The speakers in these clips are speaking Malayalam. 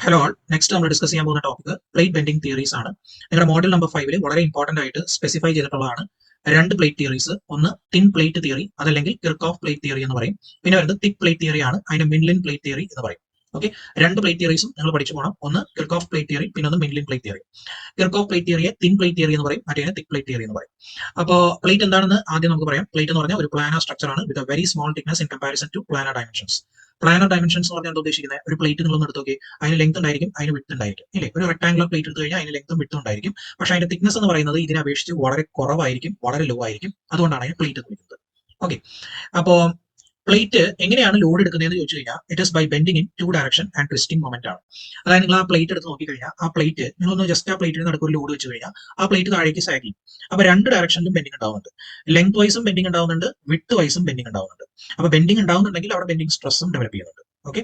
ഹലോ ആൾ, നെക്സ്റ്റ് നമ്മൾ ഡിസ്കസ് ചെയ്യാൻ പോകുന്ന ടോപ്പിക് പ്ലേറ്റ് ബെൻഡിങ് തിയറീസ് ആണ്. നിങ്ങളുടെ മോഡൽ നമ്പർ 5 വളരെ ഇമ്പോർട്ടന്റ് ആയിട്ട് സ്പെസിഫൈ ചെയ്തിട്ടുള്ളതാണ് രണ്ട് പ്ലേറ്റ് തിയറീസ്. ഒന്ന് തിൻ പ്ലേറ്റ് തിയറി, അതല്ലെങ്കിൽ കിർക്കോഫ് പ്ലേറ്റ് തിയറി എന്ന് പറയും. പിന്നെ വരുന്നത് തിക് പ്ലേറ്റ് തിയറി ആണ്, അതിന് മിൻലിൻ പ്ലേറ്റ് തിയറി എന്ന് പറയും. ഓക്കെ, രണ്ട് പ്ലേറ്റ് തിയറീസും നിങ്ങൾ പഠിച്ചു പോകണം. ഒന്ന് കിർക്കോഫ് പ്ലേറ്റ് തിയറി, പിന്നെ ഒന്ന് Mindlin plate theory. Kirchhoff plate തിയറിയെ തിൻ പ്ലേറ്റ് തിയറി എന്ന് പറയും, മറ്റേ തിക് പ്ലേറ്റ് തിയറി എന്ന് പറയും. അപ്പോൾ പ്ലേറ്റ് എന്താണെന്ന് ആദ്യം നമുക്ക് പറയാം. പ്ലേറ്റ് എന്ന് പറഞ്ഞാൽ ഒരു പ്ലാനർ സ്ട്രക്ചർ ആണ് with a very small thickness in comparison to planar dimensions. Planar dimensions എന്ന് പറഞ്ഞാൽ എന്താ ഉദ്ദേശിക്കുന്നത്? ഒരു പ്ലേറ്റ് നിങ്ങളൊന്ന് എടുത്ത് നോക്കി, അതിന് ലെങ്ത് ഉണ്ടായിരിക്കും, അതിന് വിഡ്ത്ത് ഉണ്ടായിരിക്കും, ഇല്ലേ? ഒരു റെക്ടാംഗുലർ പ്ലേറ്റ് എടുത്തു കഴിഞ്ഞാൽ അതിന് ലെങ്ത്തും വിഡ്ത്തും ഉണ്ടായിരിക്കും. പക്ഷേ അതിന്റെ തിക്നെസ് എന്ന് പറയുന്നത് ഇതിനെ അപേക്ഷിച്ച് വളരെ കുറവായിരിക്കും, വളരെ ലോ ആയിരിക്കും. അതുകൊണ്ടാണ് അതിന് പ്ലേറ്റ് എന്ന് വിളിക്കുന്നത്. ഓക്കെ, അപ്പോ പ്ലേറ്റ് എങ്ങനെയാണ് ലോഡ് എടുക്കുന്നതെന്ന് ചോദിച്ചു കഴിഞ്ഞാൽ it is by bending in two direction and twisting moment ആണ്. അതായത് നിങ്ങൾ ആ പ്ലേറ്റ് എടുത്ത് നോക്കിക്കഴിഞ്ഞാൽ ആ പ്ലേറ്റ് നിങ്ങളൊന്ന് ജസ്റ്റ് ആ പ്ലേറ്റിന് നടക്കും ഒരു ലോഡ് വെച്ച് കഴിഞ്ഞാൽ ആ പ്ലേറ്റ് താഴേക്ക് സാഗ് ചെയ്യും. അപ്പൊ രണ്ട് ഡയറക്ഷനിലും ബെൻഡിങ് ഉണ്ടാവുന്നുണ്ട്. ലെങ്ത് വൈസും ബെൻഡിങ് ഉണ്ടാവുന്നുണ്ട്, വിഡ്ത്ത് വൈസും ബെൻഡിങ് ഉണ്ടാവുന്നുണ്ട്. അപ്പൊ ബെൻഡിങ് ഉണ്ടാവുന്നുണ്ടെങ്കിൽ അവിടെ ബെൻഡിങ് സ്ട്രെസ്സും ഡെവലപ്പ് ചെയ്യുന്നുണ്ട്. ഓക്കെ,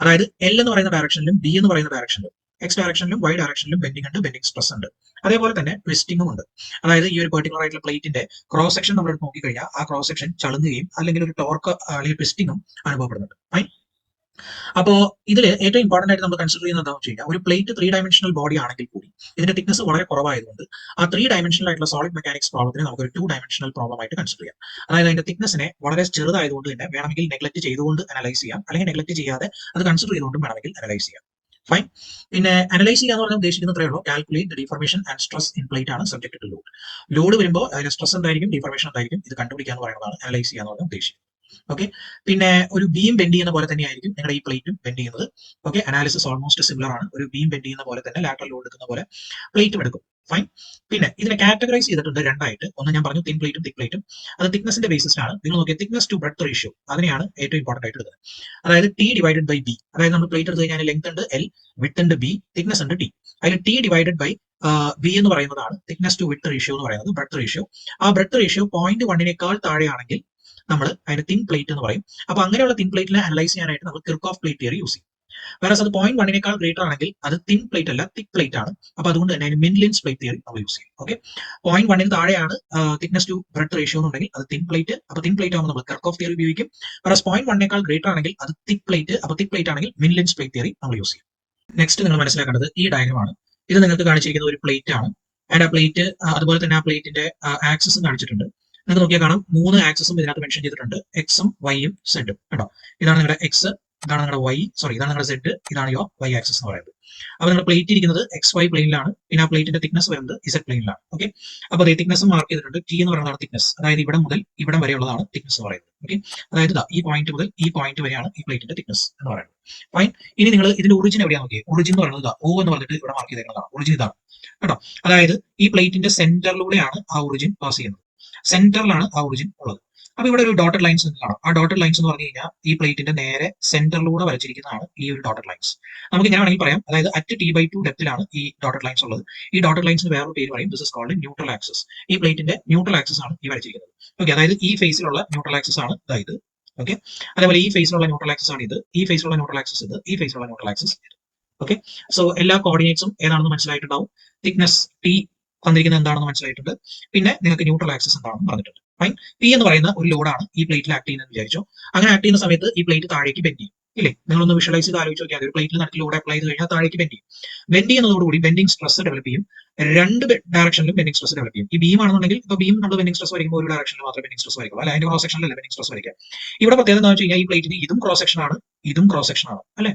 അതായത് എൽ എന്ന് പറയുന്ന ഡയറക്ഷനിലും ബി എന്ന് പറയുന്ന ഡയറക്ഷനിലും എക്സ് ഡയറക്ഷനിലും വൈ ഡയറക്ഷനിലും ബെൻഡിങ് ഉണ്ട്, ബെൻഡിങ് സ്ട്രെസ് ഉണ്ട്. അതേപോലെ തന്നെ ട്വിസ്റ്റിംഗും ഉണ്ട്. അതായത് ഈ ഒരു പെർട്ടിക്കുലർ ആയിട്ടുള്ള പ്ലേറ്റിന്റെ ക്രോസ് സെക്ഷൻ നമ്മൾ നോക്കിക്കഴിഞ്ഞാൽ ആ ക്രോസ് സെക്ഷൻ ചളുങ്ങുകയും അല്ലെങ്കിൽ ഒരു ടോർക്ക് അല്ലെങ്കിൽ ട്വിസ്റ്റിംഗും അനുഭവപ്പെടുന്നുണ്ട്. ഫൈൻ. അപ്പോ ഇതിൽ ഏറ്റവും ഇമ്പോർട്ടന്റ് ആയിട്ട് നമ്മൾ കൺസിഡർ ചെയ്യുന്നത് എന്താണെന്ന് വെച്ച് കഴിഞ്ഞാൽ ഒരു പ്ലേറ്റ് 3 ഡയമെൻഷണൽ ബോഡി ആണെങ്കിൽ കൂടി ഇതിന്റെ തിക്നെസ് വളരെ കുറവായതുകൊണ്ട് ആ 3 ഡയമെൻഷണൽ ആയിട്ടുള്ള സോളിഡ് മെക്കാനിക്സ് പ്രോബ്ലത്തിനെ നമുക്ക് ഒരു 2 ഡയമെൻഷണൽ പ്രോബ്ലം ആയിട്ട് കൺസിഡർ ചെയ്യാം. അതായത് അതിന്റെ തിക്നെസിനെ വളരെ ചെറുതായതുകൊണ്ട് തന്നെ വേണമെങ്കിൽ നെഗ്ലക്ട് ചെയ്തുകൊണ്ട് അനലൈസ് ചെയ്യാം, അല്ലെങ്കിൽ നെഗ്ലക്ട് ചെയ്യാതെ അത് കൺസിഡർ ചെയ്തുകൊണ്ടും വേണമെങ്കിൽ അനലൈസ് ചെയ്യാം. ഫൈൻ. പിന്നെ അനലൈസ് ചെയ്യാന്ന് പറഞ്ഞാൽ ഉദ്ദേശിക്കുന്നത് അത്രയേ ഉള്ളൂ. Calculate the defamation and stress in plate ആണ് സബ്ജക്ട് ടു ലോഡ്. ലോഡ് വരുമ്പോൾ അതിന്റെ സ്ട്രെസ് എന്തായിരിക്കും, ഡിഫർമേഷൻ എന്തായിരിക്കും, ഇത് കണ്ടുപിടിക്കാന്ന് പറയുന്നതാണ് അനലൈസ് ചെയ്യാന്ന് പറഞ്ഞാൽ ഉദ്ദേശിക്കുന്നത്. ഓക്കെ, പിന്നെ ഒരു ബീം ബെൻഡ് ചെയ്യുന്ന പോലെ തന്നെയായിരിക്കും നിങ്ങളുടെ ഈ പ്ലേറ്റും ബെൻഡ് ചെയ്യുന്നത്. ഓക്കെ, അനാലിസിസ് ഓൾമോസ്റ്റ് സിമിലർ ആണ്. ഒരു ബീം ബെൻഡ് ചെയ്യുന്ന പോലെ തന്നെ ലാറ്ററൽ ലോഡ് എടുക്കുന്ന പോലെ പ്ലേറ്റും എടുക്കും. ഫൈൻ. പിന്നെ ഇതിനെ കാറ്റഗറൈസ് ചെയ്തിട്ടുണ്ട് രണ്ടായിട്ട്. ഒന്ന് ഞാൻ പറഞ്ഞു തിൻ പ്ലേറ്റും തിക് പ്ലേറ്റും. അത് തിക്നെസിന്റെ ബേസിസിലാണ്. നിങ്ങൾ നോക്കിയ തിക്നെസ് ടു ബ്രെഡ്ത്ത് റേഷ്യോ, അതിനെയാണ് ഏറ്റവും ഇമ്പോർട്ടന്റ് ആയിട്ട് എടുക്കുന്നത്. അതായത് ടി ഡിവൈഡഡ് ബൈ ബി. അതായത് നമ്മൾ പ്ലേറ്റ് എടുത്ത് കഴിഞ്ഞാൽ ലെങ്ത് ഉണ്ട് എൽ, വിഡ്ത്ത് ഉണ്ട് ബി, തിക്നെസ് ഉണ്ട് ടി. അതിൽ ടി ഡിവൈഡഡ് ബൈ ബി എന്ന് പറയുന്നതാണ് തിക്നെസ് ടു വിഡ്ത്ത് റേഷ്യോ എന്ന് പറയുന്നത്, ബ്രെഡ്ത്ത് റേഷ്യോ. ആ ബ്രെഡ്ത്ത് റേഷ്യോ 0.1 താഴെയാണെങ്കിൽ നമ്മൾ അതിന് തിൻ പ്ലേറ്റ് എന്ന് പറയും. അപ്പൊ അങ്ങനെയുള്ള തിൻ പ്ലേറ്റിനെ അനലൈസ് ചെയ്യാനായിട്ട് നമ്മൾ കിർക്കോഫ് പ്ലേറ്റ് തിയറി യൂസ് ചെയ്യും. വേറെ അത് 0.1 ഗ്രേറ്റർ ആണെങ്കിൽ അത് തിൻ പ്ലേറ്റ് അല്ല, തിക് പ്ലേറ്റ് ആണ്. അപ്പൊ അതുകൊണ്ട് തന്നെ അതിന് മിൻലിൻസ് പ്ലേറ്റ് തിയറി നമ്മൾ യൂസ് ചെയ്യും. ഓക്കെ, 0.1 താഴെയാണ് തിക്നെസ് ടു ബ്രെഡ്ത്ത് റേഷ്യോ എന്നുണ്ടെങ്കിൽ അത് തിൻ പ്ലേറ്റ്. അപ്പൊ തിൻ പ്ലേറ്റ് ആകുമ്പോൾ നമ്മൾ കിർക്കോഫ് തിയറി ഉപയോഗിക്കും. വേറെ 0.1 ഗ്രേറ്റർ ആണെങ്കിൽ അത് തിക് പ്ലേറ്റ്. അപ്പൊ തിക് പ്ലേറ്റ് ആണെങ്കിൽ മിൻലിൻസ് പ്ലേറ്റ് തിയറി നമ്മൾ യൂസ് ചെയ്യും. നെക്സ്റ്റ് നിങ്ങൾ മനസ്സിലാക്കേണ്ടത് ഈ ഡയഗ്രമാണ്. ഇത് നിങ്ങൾക്ക് കാണിച്ചിരിക്കുന്ന ഒരു പ്ലേറ്റ് ആണ്. ആൻഡ് ആ പ്ലേറ്റ് അതുപോലെ തന്നെ ആ പ്ലേറ്റിന്റെ ആക്സിസും കാണിച്ചിട്ടുണ്ട്. നിങ്ങൾക്ക് നോക്കിയാൽ കാണാം 3 ആക്സസും ഇതിനകത്ത് മെൻഷൻ ചെയ്തിട്ടുണ്ട്, എക്സും വൈയും സെഡും. കേട്ടോ, ഇതാണ് നിങ്ങളുടെ എക്സ്, ഇതാണ് നിങ്ങളുടെ വൈ, സോറി ഇതാണ് നിങ്ങളുടെ സെഡ്, ഇതാണ് യോ വൈ ആക്സസ് എന്ന് പറയുന്നത്. അപ്പൊ നിങ്ങളുടെ പ്ലേറ്റ് ഇരിക്കുന്നത് എക്സ് വൈ പ്ലെയിനിലാണ്. പിന്നെ ആ പ്ലേറ്റിന്റെ തിക്നെസ് വരുന്നത് ഇസഡ് പ്ലെയിനിലാണ്. ഓക്കെ, അപ്പൊ അതേ തിക്നെസ് മാർക്ക് ചെയ്തിട്ടുണ്ട്. ടി എന്ന് പറയുന്നതാണ് തിക്നെസ്. അതായത് ഇവിടെ മുതൽ ഇവിടെ വരെയുള്ളതാണ് തിക്നെസ് എന്ന് പറയുന്നത്. ഓക്കെ, അതായത് ഈ പോയിന്റ് മുതൽ ഈ പോയിന്റ് വരെയാണ് ഈ പ്ലേറ്റിന്റെ തിക്നെസ് എന്ന് പറയുന്നത്. ഫൈൻ. ഇനി നിങ്ങൾ ഇതിന്റെ ഒറിജിൻ എവിടെയാണ് നോക്കിയത്? ഒറിജിൻ എന്ന് പറയുന്നത് ഓ എന്ന് പറഞ്ഞിട്ട് ഇവിടെ മാർക്ക് ചെയ്തേക്കുന്നതാണ്. ഒറിജിൻ ഇതാണ് കേട്ടോ. അതായത് ഈ പ്ലേറ്റിന്റെ സെന്ററിലൂടെയാണ് ആ ഒറിജിൻ പാസ് ചെയ്യുന്നത്. സെന്ററിലാണ് ആ ഒറിജിൻ ഉള്ളത്. അപ്പൊ ഇവിടെ ഒരു ഡോട്ടഡ് ലൈൻസ് കാണാം. ആ ഡോട്ടഡ് ലൈൻസ് എന്ന് പറഞ്ഞു കഴിഞ്ഞാൽ ഈ പ്ലേറ്റിന്റെ നേരെ സെന്ററിലൂടെ വരച്ചിരിക്കുന്നതാണ് ഈ ഒരു ഡോട്ടഡ് ലൈൻസ്. നമുക്ക് ഇങ്ങനെ വേണമെങ്കിൽ പറയാം, അതായത് അറ്റ് t/2 ഡെപ്തിലാണ് ഈ ഡോട്ടഡ് ലൈൻസ് ഉള്ളത്. ഈ ഡോട്ടഡ് ലൈൻസിന് വേറൊരു പേര് പറയും, this is called neutral axis. ഈ പ്ലേറ്റിന്റെ ന്യൂട്രൽ ആക്സിസ് ആണ് ഈ വരച്ചിരിക്കുന്നത്. ഓക്കെ, അതായത് ഈ ഫേസിലുള്ള ന്യൂട്രൽ ആക്സിസ് ആണ് ഇത്. ഓക്കെ, അതേപോലെ ഈ ഫേസിലുള്ള ന്യൂട്രൽ ആക്സിസ് ആണ് ഇത്, ഈ ഫേസിലുള്ള ന്യൂട്രൽ ആക്സിസ് ഇത്, ഈ ഫേസിലുള്ള ന്യൂട്രൽ ആക്സിസ് ഇത്. ഓക്കെ, സോ എല്ലാ കോർഡിനേറ്റ്സും ഏതാണെന്ന് മനസ്സിലായിട്ടുണ്ടാവും. തിക്നെസ് ടി തന്നിരിക്കുന്നത് എന്താണെന്ന് മനസ്സിലായിട്ടുണ്ട്. പിന്നെ നിങ്ങൾക്ക് ന്യൂട്രൽ ആക്സിസ് എന്താണെന്ന് പറഞ്ഞിട്ടുണ്ട്. ഫൈൻ. പി എന്ന് പറയുന്ന ഒരു ലോഡാണ് ഈ പ്ലേറ്റിൽ ആക്ട് ചെയ്യുന്നത് വിചാരിച്ചോ. അങ്ങനെ ആക്ട് ചെയ്യുന്ന സമയത്ത് ഈ പ്ലേറ്റ് താഴേക്ക് ബെൻഡ് ചെയ്യും, ഇല്ലേ? നിങ്ങളൊന്ന് വിഷ്വലൈസ് ചെയ്ത് ആലോചിച്ച് നോക്കിയാൽ ഒരു പ്ലേറ്റിൽ നടത്തി ലോഡ് അപ്ലൈ ചെയ്ത് കഴിഞ്ഞാൽ താഴേക്ക് ബെൻഡ് ചെയ്യും. ബെൻഡ് ചെയ്യുന്നതോടുകൂടി ബെൻഡിങ് സ്ട്രെസ് ഡെവലപ്പ് ചെയ്യും. രണ്ട് ഡയറക്ഷനിലും ബെൻഡിങ് സ്ട്രെസ് ഡെവലപ്പ് ചെയ്യും. ഈ ബീം ആണെന്നുണ്ടെങ്കിൽ ഇപ്പൊ ബീം നമ്മൾ ബെൻഡിങ് സ്ട്രെസ് വരയ്ക്കുമ്പോൾ ഒരു ഡയറക്ഷനിൽ മാത്രമേ ബെൻഡിങ് സ്ട്രെസ് വരയ്ക്കുള്ളൂ, അല്ല അതിന്റെ ക്രോസ് സെക്ഷനിലല്ല ബെൻഡിങ് സ്ട്രെസ് വരയ്ക്കുക. ഇവിടെ പ്രത്യേകത എന്താണെന്ന് വെച്ച് കഴിഞ്ഞാൽ ഈ പ്ലേറ്റിന് ഇതും ക്രോസ് സെക്ഷൻ ആണ്, ഇതും ക്രോസ് സെക്ഷൻ ആണ്, അല്ലെ?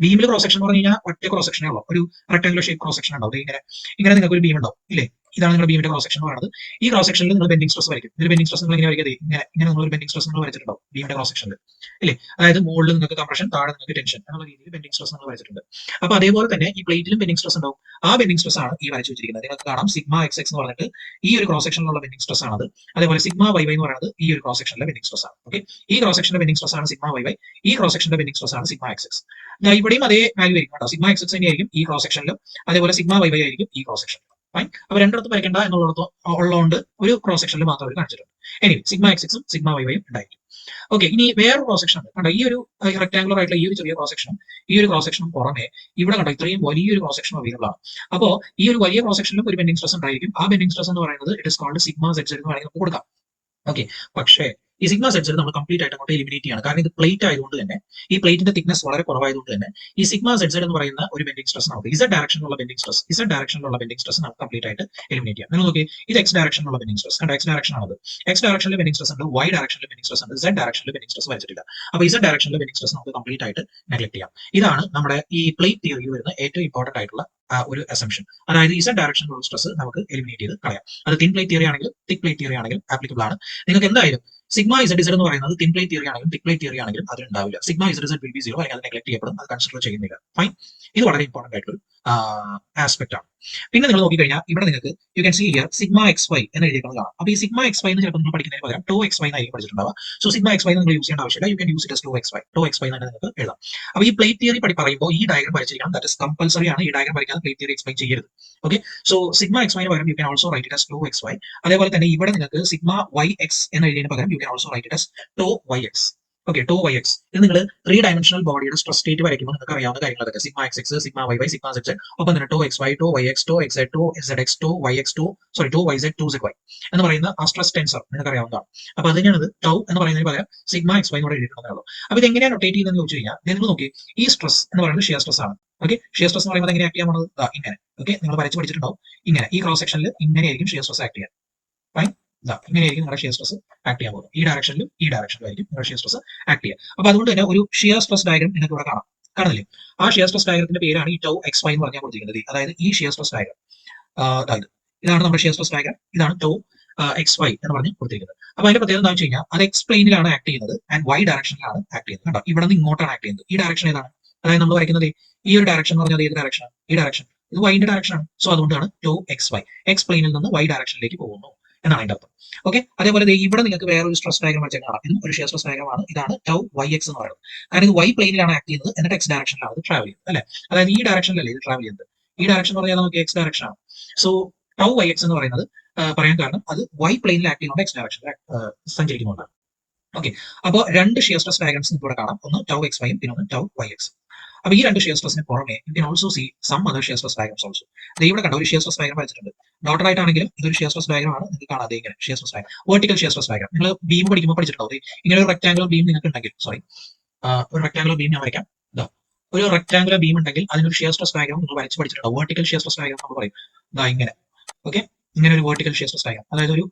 ബീമിൽ ക്രോസ് സെക്ഷൻ എന്ന് പറഞ്ഞു കഴിഞ്ഞാൽ ഒറ്റ ക്രോസ് സെക്ഷനേ ഉള്ളൂ, ഒരു റെക്ടാംഗുലർ ഷേപ്പ് ക്രോസ് സെക്ഷൻ ഉണ്ടാവും. ഇങ്ങനെ നിങ്ങൾക്ക് ഒരു ബീം ഉണ്ടാവും, ഇല്ലേ? ഇതാണ് നിങ്ങളുടെ ബീമിന്റെ ക്രോസ് സെക്ഷൻ എന്ന് പറയുന്നത്. ഈ ക്രോസ് സെക്ഷനിൽ നിങ്ങൾ ബെൻഡിങ് സ്ട്രെസ് വരയ്ക്കും. ഇതിൽ ബെൻഡിങ് സ്ട്രെസ് നിങ്ങൾ ഇങ്ങനെ വരയ്ക്കാതെ ഇങ്ങനെ നിങ്ങൾ ബെൻഡിങ് സ്ട്രെസ് നിങ്ങൾ വരച്ചിട്ടുണ്ടാവും ബീമിന്റെ ക്രോസ് സെക്ഷനിൽ, ഇല്ലേ? അതായത് മുകളിൽ നിങ്ങൾക്ക് കംപ്രഷൻ, താഴെ നിങ്ങൾക്ക് ടെൻഷൻ എന്നുള്ള രീതിയിൽ ബെൻഡിങ് സ്ട്രെസ് നിങ്ങൾ വരച്ചിട്ടുണ്ട്. അപ്പൊ അതേപോലെ തന്നെ ഈ പ്ലേറ്റിലും ബെൻഡിങ് സ്ട്രെസ് ഉണ്ടാവും. ആ ബെൻഡിങ് സ്ട്രെസ് ആണ് ഈ വരച്ചു വെച്ചിരിക്കുന്നത്. നിങ്ങൾക്ക് കാണാം സിഗ്മ എക്സ് എക്സ് എന്ന് പറഞ്ഞിട്ട് ഈ ഒരു ക്രോസ് സെക്ഷനിലുള്ള ബെൻഡിങ് സ്ട്രെസ് ആണത്. അതേപോലെ സിഗ്മ വൈ വൈ എന്ന് പറയുന്നത് ഈ ഒരു ക്രോസ് സെക്ഷനിലെ ബെൻഡിങ് സ്ട്രെസ് ആണ്. ഓക്കെ, ഈ ക്രോസ് സെക്ഷന്റെ ബെൻഡിങ് സ്ട്രെസ് ആണ് സിഗ്മ വൈ വൈ, ഈ ക്രോസ് സെക്ഷന്റെ ബെൻഡിങ് സ്ട്രെസ് ആണ് സിഗ്മ എക്സ് എക്സ്. ഇവിടെയും അതേ വാല്യൂ ആയിരിക്കും കേട്ടോ. സിഗ്മ എക്സ് എക്സ് തന്നെയായിരിക്കും ഈ ക്രോസ് സെക്ഷനിലും, അതേപോലെ സിഗ്മ വൈ വൈ ആയിരിക്കും ഈ ക്രോസ് സെക്ഷനിലും. ഫൈൻ. അപ്പൊ രണ്ടിടത്ത് വരയ്ക്കേണ്ട ഉള്ളതുകൊണ്ട് ഒരു ക്രോസ് സെക്ഷനിൽ മാത്രം അവർ കാണിച്ചിട്ടുണ്ട്. ഇനി സിഗ്മ എക്സ് എക്സും സിഗ്മ വൈ വൈയും ഉണ്ടായിരിക്കും. ഓക്കെ, ഇനി വേറൊരു ക്രോസ് സെക്ഷൻ ഉണ്ട് കണ്ടോ. ഈ ഒരു റെക്ടാംഗുലർ ആയിട്ടുള്ള ഈ ഒരു ചെറിയ ക്രോസ് സെക്ഷനും ഈ ഒരു ക്രോസ് സെക്ഷനും പുറമെ ഇവിടെ കണ്ടോ ഇത്രയും വലിയൊരു ക്രോസ് സെക്ഷൻ അവൈലബിൾ ആണ്. അപ്പോൾ ഈ ഒരു വലിയ ക്രോസ് സെക്ഷനിലും ഒരു ബെൻഡിങ് സ്ട്രെസ് ഉണ്ടായിരിക്കും. ആ ബെൻഡിങ് സ്ട്രെസ് എന്ന് പറയുന്നത് it is called sigma Z എന്ന് വേണമെങ്കിൽ നമുക്ക് കൊടുക്കാം. ഓക്കെ, പക്ഷേ ഈ സിഗ്മ സെഡ്സ് നമ്മൾ കംപ്ലീറ്റ് ആയിട്ട് അങ്ങോട്ട് എലിമിനേറ്റ് ചെയ്യണം. കാരണം ഇത് പ്ലേറ്റ് ആയതുകൊണ്ട് തന്നെ ഈ പ്ലേറ്റിന്റെ തിക്നെസ് വളരെ കുറവായതുകൊണ്ട് തന്നെ ഈ സിഗ്മ സെഡ്സ് എന്ന് പറയുന്ന ഒരു ബെൻഡിങ് സ്ട്രെസ് നമുക്ക് ഇസഡ് ഡയറക്ഷനിലുള്ള ബെൻഡിങ് സ്ട്രെസ് നമുക്ക് കംപ്ലീറ്റ് ആയിട്ട് എലിമിനേറ്റ് ചെയ്യാം. നിങ്ങൾ നോക്കി, ഇത് എക്സ് ഡയറക്ഷനിലുള്ള ബെൻഡിങ് സ്ട്രെസ് കണ്ട, എക്സ് ഡയറക്ഷൻ ആണത്. എക്സ് ഡയറക്ഷനിൽ ബെൻഡിങ് സ്ട്രെസ് ഉണ്ട്, വൈ ഡയറക്ഷനിൽ ബെൻഡിങ് സ്ട്രെസ് ഉണ്ട്, സെഡ് ഡയറക്ഷനിൽ ബെൻഡിങ് സ്ട്രെസ് വരച്ചിട്ടില്ല. അപ്പൊ ഇസഡ് ഡയറക്ഷനിൽ ബെൻഡിങ് സ്ട്രെസ് നമുക്ക് കംപ്ലീറ്റ് ആയിട്ട് നെഗ്ലക്ട് ചെയ്യാം. ഇതാണ് നമ്മുടെ ഈ പ്ലേറ്റ് തിയറിയിൽ വരുന്ന ഏറ്റവും ഇമ്പോർട്ടന്റ് ആയിട്ടുള്ള ഒരു അസംഷൻ. അതായത് ഇസഡ് ഡയറക്ഷനിലുള്ള സ്ട്രെസ് നമുക്ക് എലിമിനേറ്റ് ചെയ്ത് കളയാം. അത് തിൻ പ്ലേറ്റ് തിയറി ആണെങ്കിലും തിക് പ്ലേറ്റ് തിയറി ആണെങ്കിലും ആപ്ലിക്കബിൾ ആണ്. നിങ്ങൾക്ക് എന്തായാലും സിഗ്മ ഇസഡ് ഇസഡ് എന്ന് പറയുന്നത് തിൻ പ്ലേറ്റ് തിയറി ആണെങ്കിലും തിക് പ്ലേറ്റ് തിയറി ആണെങ്കിലും അതിലുണ്ടാവില്ല. Sigma Z Z will be 0, അല്ലെങ്കിൽ അത് നെഗ്ലക്ട് ചെയ്യപ്പെടും, അത് കൺസിഡർ ചെയ്യുന്നില്ല. ഫൈൻ, ഇത് വളരെ ഇമ്പോർട്ടന്റ് ആയിട്ടുള്ള ആസ്പെക്ട് ആണ്. പിന്നെ നിങ്ങൾ നോക്കിക്കഴിഞ്ഞാൽ ഇവിടെ നിങ്ങൾക്ക് you can see here sigma X Y എന്ന് എഴുതിയിരിക്കുന്നത് കാണാം. അപ്പോൾ ഈ സിഗ്മ എക്സ് വൈ എന്ന് ചിലപ്പോൾ നിങ്ങൾ പഠിക്കുന്നതിന് പകരം ടോ എക്സ് വൈ എന്നായിരിക്കും പഠിച്ചിട്ടുണ്ടാവുക. സോ സിഗ്മ എക്സ് വൈ നിങ്ങൾ യൂസ് ചെയ്യേണ്ട ആവശ്യമില്ല, you can use it tau X Y. Tau X Y എന്ന് നിങ്ങൾക്ക് എഴുതാം. അപ്പോൾ ഈ പ്ലേറ്റ് തിയറി പറയുമ്പോൾ ഈ ഡയഗ്രം വരച്ചിരിക്കണം, ദാറ്റ് ഇസ് കമ്പൽസറി ആണ്. ഈ ഡയഗ്രം വരയ്ക്കാതെ പ്ലേറ്റ് തിയറി എക്സ്പ്ലെയിൻ ചെയ്യരുത്. ഓക്കെ, സോ സിഗ്മ എക്സ് വൈന് പകരം you can also write it as tau X Y. അതേപോലെ തന്നെ ഇവിടെ നിങ്ങൾക്ക് സിഗ്മ വൈ എക്സ് എന്ന് എഴുതിയതിന് പകരം you can also write it as tau Y X. Okay, tau Y X. ഇത് നിങ്ങൾ 3 ഡയമെൻഷണൽ ബോഡിയുടെ സ്ട്രെസ് സ്റ്റേറ്റ് വരയ്ക്കുമ്പോൾ നിങ്ങൾക്ക് അറിയാവുന്ന കാര്യങ്ങളൊക്കെ sigma X X, sigma Y Y, sigma Z Z, ഒപ്പം തന്നെ tau X Y, tau Y X, tau X Z, tau Z X, tau Y X, tau Y Z, tau Z Y എന്ന് പറയുന്ന ആ സ്ട്രെസ് ടെൻസർ നിങ്ങൾക്ക് അറിയാവുന്നതാണ്. അപ്പൊ അതിനാണ് ടൗ എന്ന് പറയുന്നതിന് പകരം സിഗ്മ എക്സ് വൈ കൂടെ എഴുതിയിട്ടുള്ളൂ. അപ്പൊ ഇത് എങ്ങനെയാണ് റൊട്ടേറ്റ് ചെയ്യുന്നതെന്ന് ചോദിച്ചു കഴിഞ്ഞാൽ നിങ്ങൾ നോക്കി, ഈ സ്ട്രെസ് എന്ന് പറയുന്നത് ഷിയർ സ്ട്രെസ് ആണ്. ഓക്കെ, ഷിയർ സ്ട്രെസ് എന്ന് പറയുമ്പോൾ എങ്ങനെ ആക്ട് ചെയ്യാൻ പോകുന്നത് ഇങ്ങനെ. ഓക്കെ, നിങ്ങൾ വരച്ച് പഠിച്ചിട്ടുണ്ടാവും, ഇങ്ങനെ ഈ ക്രോസ് സെക്ഷനിൽ ഇങ്ങനെയായിരിക്കും ഷിയർ സ്ട്രെസ് ആക്ട് ചെയ്യാൻ. ഫൈൻ, ഇങ്ങനെയായിരിക്കും നിങ്ങളുടെ ഷിയർ സ്ട്രെസ് ആക്ട് ചെയ്യാൻ പോകുന്നത്. ഈ ഡയറക്ഷനിലും ആയിരിക്കും നിങ്ങളുടെ ഷിയർ സ്ട്രെസ് ആക്ട് ചെയ്യുക. അപ്പൊ അതുകൊണ്ട് തന്നെ ഒരു ഷിയർ സ്ട്രെസ് ഡയഗ്രം നിങ്ങൾക്ക് ഇവിടെ കാണാം, കാണുന്നില്ലേ? ആ ഷിയർ സ്ട്രെസ് ഡയഗ്രത്തിന്റെ പേരാണ് ഈ ടൗ എക്സ് വൈ എന്ന് പറഞ്ഞാൽ കൊടുത്തിരിക്കുന്നത്. അതായത് ഈ ഷിയർ സ്ട്രെസ് ഡയഗ്രം, അതായത് ഇതാണ് നമ്മുടെ ഷിയർ സ്ട്രെസ് ഡയഗ്രം, ഇതാണ് ടൗ എക്സ് വൈ എന്ന് പറഞ്ഞ് കൊടുത്തിരിക്കുന്നത്. അപ്പൊ അതിന്റെ പ്രത്യേകത എന്താ വെച്ച് കഴിഞ്ഞാൽ അത് എക്സ് പ്ലെയിനിലാണ് ആക്ട് ചെയ്യുന്നത് ആൻഡ് വൈ ഡയറക്ഷനിലാണ് ആക്ട് ചെയ്യുന്നത്. കണ്ടോ, ഇവിടെ നിന്ന് ഇങ്ങോട്ടാണ് ആക്ട് ചെയ്യുന്നത്. ഈ ഡയറക്ഷൻ ഏതാണ്? അതായത് നമ്മൾ വരയ്ക്കുന്നത് ഈ ഒരു ഡയറക്ഷൻ എന്ന് പറഞ്ഞാൽ ഏത് ഡയറക്ഷനാണ്? ഈ ഡയറക്ഷൻ, ഇത് വൈന്റെ ഡയറക്ഷൻ ആണ്. സോ അതുകൊണ്ടാണ് ടോ എക്സ് വൈ, എക്സ് പ്ലെയിനിൽ നിന്ന് വൈ ഡയറക്ഷനിലേക്ക് പോകുന്നു എന്നാണ് അതിന്റെ അർത്ഥം. ഓക്കെ, അതേപോലെ ഇവിടെ നിങ്ങൾക്ക് വേറൊരു സ്ട്രെസ് ഡയഗ്രം വെച്ചാൽ കാണാം. ഇതും ഒരു ഷിയർ സ്ട്രെസ് ഡയഗ്രം ആണ്. ഇതാണ് ടൗ വൈ എക്സ് എന്ന് പറയുന്നത്. കാരണം ഇത് വൈ പ്ലെയിനിലാണ് ആക്ട് ചെയ്യുന്നത്, എന്നിട്ട് എക്സ് ഡയറക്ഷനിലാണ് ഇത് ട്രാവൽ ചെയ്യുന്നത്, അല്ലെ? അതായത് ഈ ഡയറക്ഷനിലല്ലേ ഇത് ട്രാവൽ ചെയ്യുന്നത്. ഈ ഡയറക്ഷൻ എന്ന് പറഞ്ഞാൽ നമുക്ക് എക്സ് ഡയറക്ഷൻ ആണ്. സോ ടൗ വൈ എക്സ് എന്ന് പറയുന്നത് പറയാൻ കാരണം അത് വൈ പ്ലെയിനിൽ ആക്ട് ചെയ്യുന്നത് എക്സ് ഡയറക്ഷനിൽ സഞ്ചരിക്കുന്നുണ്ടാണ്. ഓക്കെ, അപ്പോൾ 2 ഷിയർ സ്ട്രെസ് ഡയഗ്രംസ് ഇവിടെ കാണാം, ഒന്ന് ടൗ എക്സ് വൈയും പിന്നെ ഒന്ന് ടൗ വൈ എക്സ്. അപ്പൊ ഈ 2 ഷിയർ സ്ട്രെസിന് പുറമെ you can also see some other shear stress diagrams also. ഇവിടെ കണ്ട ഒരു ഷിയർ സ്ട്രെസ് ഡയഗ്രം വരച്ചിട്ടുണ്ട്. ഡോട്ടർ ആയിട്ടാണെങ്കിലും ഇതൊരു ഷിയർ സ്ട്രെസ് ഡയഗ്രം ആണ്. നിങ്ങൾക്ക് കാണാതെ ഇങ്ങനെ shear stress diagram, vertical shear stress diagram. നിങ്ങൾ ബീം പഠിക്കുമ്പോൾ പഠിച്ചിട്ടുണ്ടാവും. ഇങ്ങനെ ഒരു റെക്ടാംഗുലർ ബീം നിങ്ങൾക്ക് ഉണ്ടെങ്കിൽ, ഒരു റെക്ടാംഗുലർ ബീം ഞാൻ വരയ്ക്കാം. ഒരു റെക്ടാംഗുലർ ബീം ഉണ്ടെങ്കിൽ അതിനൊരു ഷിയർ സ്ട്രെസ് ഡയഗ്രം നിങ്ങൾ വരച്ച് പഠിച്ചിട്ടുണ്ടാവും. വെർട്ടിക്കൽ ഷിയർ സ്ട്രെസ് ഡയഗ്രം നമ്മൾ പറയും ഇങ്ങനെ. ഓക്കെ, ഇങ്ങനെ ഒരു വെർട്ടിക്കൽ ഷിയർ സ്ട്രെസ് ഡയഗ്രം, അതായത് ഒരു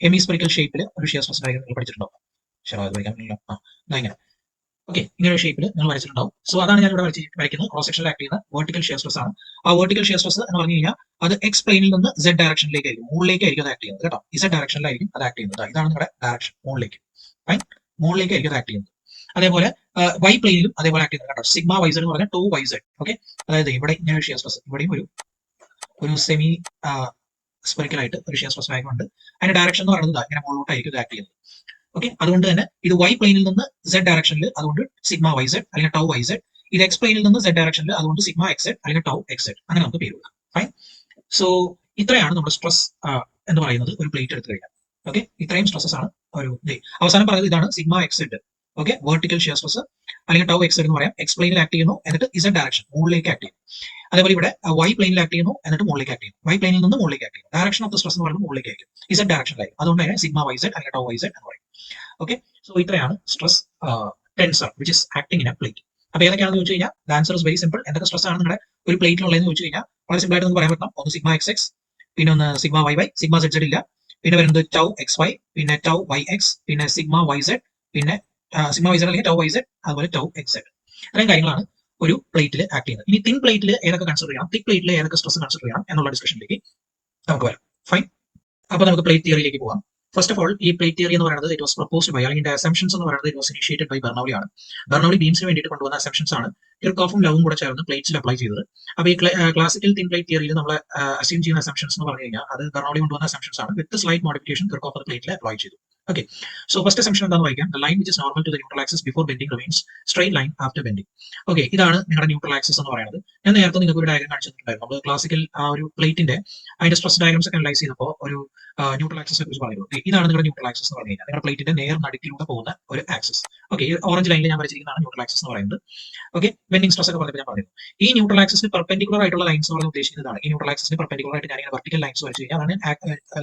ഹെമിസ്പെറിക്കൽ ഷേപ്പിൽ ഒരു ഷിയർ സ്ട്രെസ് ഡയഗ്രം നിങ്ങൾ പഠിച്ചിട്ടുണ്ടാവും. ഇങ്ങനെ. ഓക്കെ, ഇങ്ങനെ ഒരു ഷേപ്പിൽ നിങ്ങൾ വരച്ചിട്ടുണ്ടാവും. സോ അതാണ് ഞാൻ ഇവിടെ വരയ്ക്കുന്നത്. ക്രോസ് സെക്ഷനിൽ ആക്ട് ചെയ്യുന്ന വെർട്ടിക്കൽ ഷിയർ സ്ട്രെസ് ആണ്. ആ വെർട്ടിക്കൽ ഷിയർ സ്ട്രെസ് എന്ന് പറഞ്ഞു കഴിഞ്ഞാൽ അത് എക്സ് പ്ലെയിനിൽ നിന്ന് സെഡ് ഡയറക്ഷനിലേക്ക് ആയിരിക്കും, മുകളിലേക്കായിരിക്കും അത് ആക്ട് ചെയ്യുന്നത് കേട്ടോ. ഇസഡ് ഡയറക്ഷനിലായിരിക്കും അത് ആക്ട് ചെയ്യുന്നത്. ഇതാണ് നിങ്ങളുടെ ഡയറക്ഷൻ, മുകളിലേക്ക്. ഫൈൻ, മുകളിലേക്കായിരിക്കും അത് ആക്ട് ചെയ്യുന്നത്. അതേപോലെ വൈ പ്ലെയിനിലും അതേപോലെ ആക്ട് ചെയ്യുന്നത് കേട്ടോ. സിഗ്മ വൈ സെഡ് എന്ന് പറഞ്ഞാൽ ടോ വൈ സെഡ്. ഓക്കെ, അതായത് ഇവിടെ ഇങ്ങനെ ഒരു ഷിയർ സ്ട്രെസ്, ഇവിടെയും ഒരു സെമി സ്പെറിക്കൽ ആയിട്ട് ഒരു ഷിയർ സ്ട്രെസ് ഡയഗ്രം ഉണ്ട്. അതിന്റെ ഡയറക്ഷൻ എന്ന് പറയുന്നത് ഇങ്ങനെ മുകളിലോട്ടായിരിക്കും ഇത് ആക്ട് ചെയ്യുന്നത്. ഓക്കെ, അതുകൊണ്ട് തന്നെ ഇത് വൈ പ്ലെയിനിൽ നിന്ന് സെഡ് ഡയറക്ഷനിൽ, അതുകൊണ്ട് സിഗ്മ വൈ സെഡ് അല്ലെങ്കിൽ ടൗ വൈ സെഡ്. ഇത് എക്സ് പ്ലെയിനിൽ നിന്ന് സെഡ് ഡയറക്ഷനിൽ, അതുകൊണ്ട് സിഗ്മ എക്സ് സെഡ് അല്ലെങ്കിൽ ടൗ എക്സ് സെഡ്. അങ്ങനെ നമുക്ക് പേര് കൊടുക്കാം. ഫൈൻ, സോ ഇത്രയാണ് നമ്മുടെ സ്ട്രെസ് എന്ന് പറയുന്നത് ഒരു പ്ലേറ്റ് എടുത്തു കഴിഞ്ഞാൽ. ഓക്കെ, ഇത്രയും സ്ട്രെസ്സസ് ആണ് ഒരു അവസാനം പറയുന്നത്. ഇതാണ് sigma X Z. Okay, vertical shear stress അല്ലെങ്കിൽ ടൗ എക്സ് സെഡ് എന്ന് പറയാം. എക്സ് പ്ലെയിനിൽ ആക്ട് ചെയ്യുന്നു, എന്നിട്ട് ഇസഡ് ഡയറക്ഷൻ മുകളിലേക്ക് ആക്ട് ചെയ്യുന്നു. അതേപോലെ ഇവിടെ വൈ പ്ലെയിനിൽ ആക്ട് ചെയ്യുന്നു, എന്നിട്ട് മുകളിലേക്ക് ആക്ട് ചെയ്യുന്നു. വൈ പ്ലെയിനിൽ നിന്ന് മുകളിലേക്ക് ആക്ട് ചെയ്യുന്നു. ഡയറക്ഷൻ ഓഫ് ദ സ്ട്രെസ് എന്ന് പറയുന്നത് മുകളിലേക്ക് ആയിരിക്കും, ഇസഡ് ഡയറക്ഷനിലായിരിക്കും. അതുകൊണ്ട് തന്നെ സിഗ്മ വൈ സെഡ് അല്ലെങ്കിൽ ടൗ വൈ സെഡ് എന്ന് പറയും. ഓക്കെ, സോ ഇത്രയാണ് stress tensor which is acting in A plate. അപ്പൊ ഏതൊക്കെയാണെന്ന് ചോദിച്ചു കഴിഞ്ഞാൽ the answer is very simple. എന്തൊക്കെ സ്ട്രെസ് ആണ് നിങ്ങളുടെ ഒരു പ്ലേറ്റിലുള്ളതെന്ന് ചോദിച്ചു കഴിഞ്ഞാൽ വളരെ സിമ്പിൾ ആയിട്ട് നമുക്ക് പറയാൻ പറ്റണം. ഒന്ന് സിഗ്മ എക്സ് എക്സ്, പിന്നെ ഒന്ന് sigma Y Y, sigma Z Z ഇല്ല, പിന്നെ വരുന്നത് ടൗ എക്സ് വൈ, പിന്നെ ടൗ വൈ എക്സ്, പിന്നെ സിഗ്മ വൈ സെഡ്, പിന്നെ സിഗ്മ വൈ സെഡ് അല്ലെങ്കിൽ ടൗ വൈ സെഡ്, അതുപോലെ ടൗ എക്സ് സെഡ്. ഇത്രയും കാര്യങ്ങളാണ് ഒരു പ്ലേറ്റിൽ ആക്ട് ചെയ്യുന്നത്. ഇനി തിൻ പ്ലേറ്റിൽ ഏതൊക്കെ കൺസിഡർ ചെയ്യണം, തിക് പ്ലേറ്റിൽ ഏതൊക്കെ സ്ട്രെസ് കൺസിഡർ ചെയ്യണം എന്നുള്ള ഡിസ്കഷനിലേക്ക് നമുക്ക് വരാം. ഫൈൻ, അപ്പൊ നമുക്ക് പ്ലേറ്റ് തിയറിയിലേക്ക് പോകാം. ഫസ്റ്റ് ഓഫ് ഓൾ, ഈ പ്ലേറ്റ് തിയറി എന്ന് പറയുന്നത് ഇറ്റ് വാസ് പ്രപ്പോസ്ഡ് ബൈ, അല്ലെങ്കിൽ അസംഷൻസ് എന്ന് പറയുന്നത് ഇറ്റ് വാസ് ഇനിഷ്യേറ്റഡ് ബൈ ബെർണൌലി ആണ്. ബെർണൌലി ബീംസിന് വേണ്ടിയിട്ട് കൊണ്ടുവന്ന അസംഷൻസ് ആണ് കിർക്കോഫും ലവും കൂടെ ചേർന്ന് പ്ലേറ്റ്സിൽ അപ്ലൈ ചെയ്തത്. അപ്പോൾ ഈ ക്ലാസിക്കൽ തിൻ പ്ലേറ്റ് തിയറിയിൽ നമ്മൾ അസ്യൂം ചെയ്യുന്ന അസംഷൻസ് എന്ന് പറഞ്ഞു കഴിഞ്ഞാൽ അത് ബെർണൌലി കൊണ്ടുവന്ന അസംഷൻസ് ആണ്. വിത്ത് സ്ലൈറ്റ് മോഡിഫിക്കേഷൻ കിർക്കോഫ് അത് പ്ലേറ്റിൽ അപ്ലൈ ചെയ്തു. ഓക്കെ, സോ ഫസ്റ്റ് അസംഷൻ എന്താണെന്ന് വായിക്കാം. The line which is normal to the neutral axis before bending remains straight line after bending. Okay, ഇതാണ് നിങ്ങളുടെ ന്യൂട്രൽ ആക്സിസ് എന്ന് പറയുന്നത്. ഞാൻ നേരത്തെ നിങ്ങൾക്ക് ഒരു ഡയഗ്രം കാണിച്ചിട്ടുണ്ടായിരുന്നു. നമ്മൾ ക്ലാസിക്കൽ ആ ഒരു പ്ലേറ്റിന്റെ അതിന്റെ സ്ട്രെസ് ഡയഗ്രംസ് ഒക്കെ അനലൈസ് ചെയ്തപ്പോൾ ഒരു ന്യൂട്രൽ ആക്സിനെ കുറിച്ച് പറഞ്ഞു. ഇതാണ് നിങ്ങളുടെ ന്യൂട്രൽ ആക്സിസ് എന്ന് പറഞ്ഞു കഴിഞ്ഞാൽ നിങ്ങളുടെ പ്ലേറ്റിന്റെ നേർ നടുക്കിലൂടെ പോകുന്ന ഒരു ആക്സിസ്. ഓക്കെ, ഈ ഓറഞ്ച് ലൈനിൽ ഞാൻ വരച്ചിരിക്കുന്നതാണ് ന്യൂട്രൽ ആക്സിസ് എന്ന് പറയുന്നത്. ഓക്കെ, ബെൻഡിങ് സ്ട്രെസ് ഒക്കെ പറഞ്ഞപ്പോൾ ഞാൻ പറഞ്ഞു. ഈ ന്യൂട്രൽ ആക്സിന് പെർപെൻഡിക്കുലർ ആയിട്ടുള്ള ലൈൻസ് എന്ന് ഉദ്ദേശിക്കുന്നതാണ്. ഈ ന്യൂട്രൽ ആക്സിന് പെർപെൻഡിക്കുലർ ആയിട്ട് ഞാൻ വെർട്ടിക്കൽ ലൈൻസ് വരച്ചു കഴിഞ്ഞാൽ അതാണ്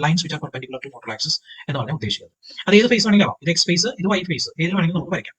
lines which are perpendicular to neutral axis എന്ന് പറഞ്ഞാൽ ഉദ്ദേശിക്കുന്നത്. അത് ഏത് ഫേസ് വേണമെങ്കിലും ആവാം. ഇത് എക്സ് ഫേസ്, ഇത് വൈ ഫേസ്, ഏത് വേണമെങ്കിലും നമുക്ക് വരയ്ക്കാം.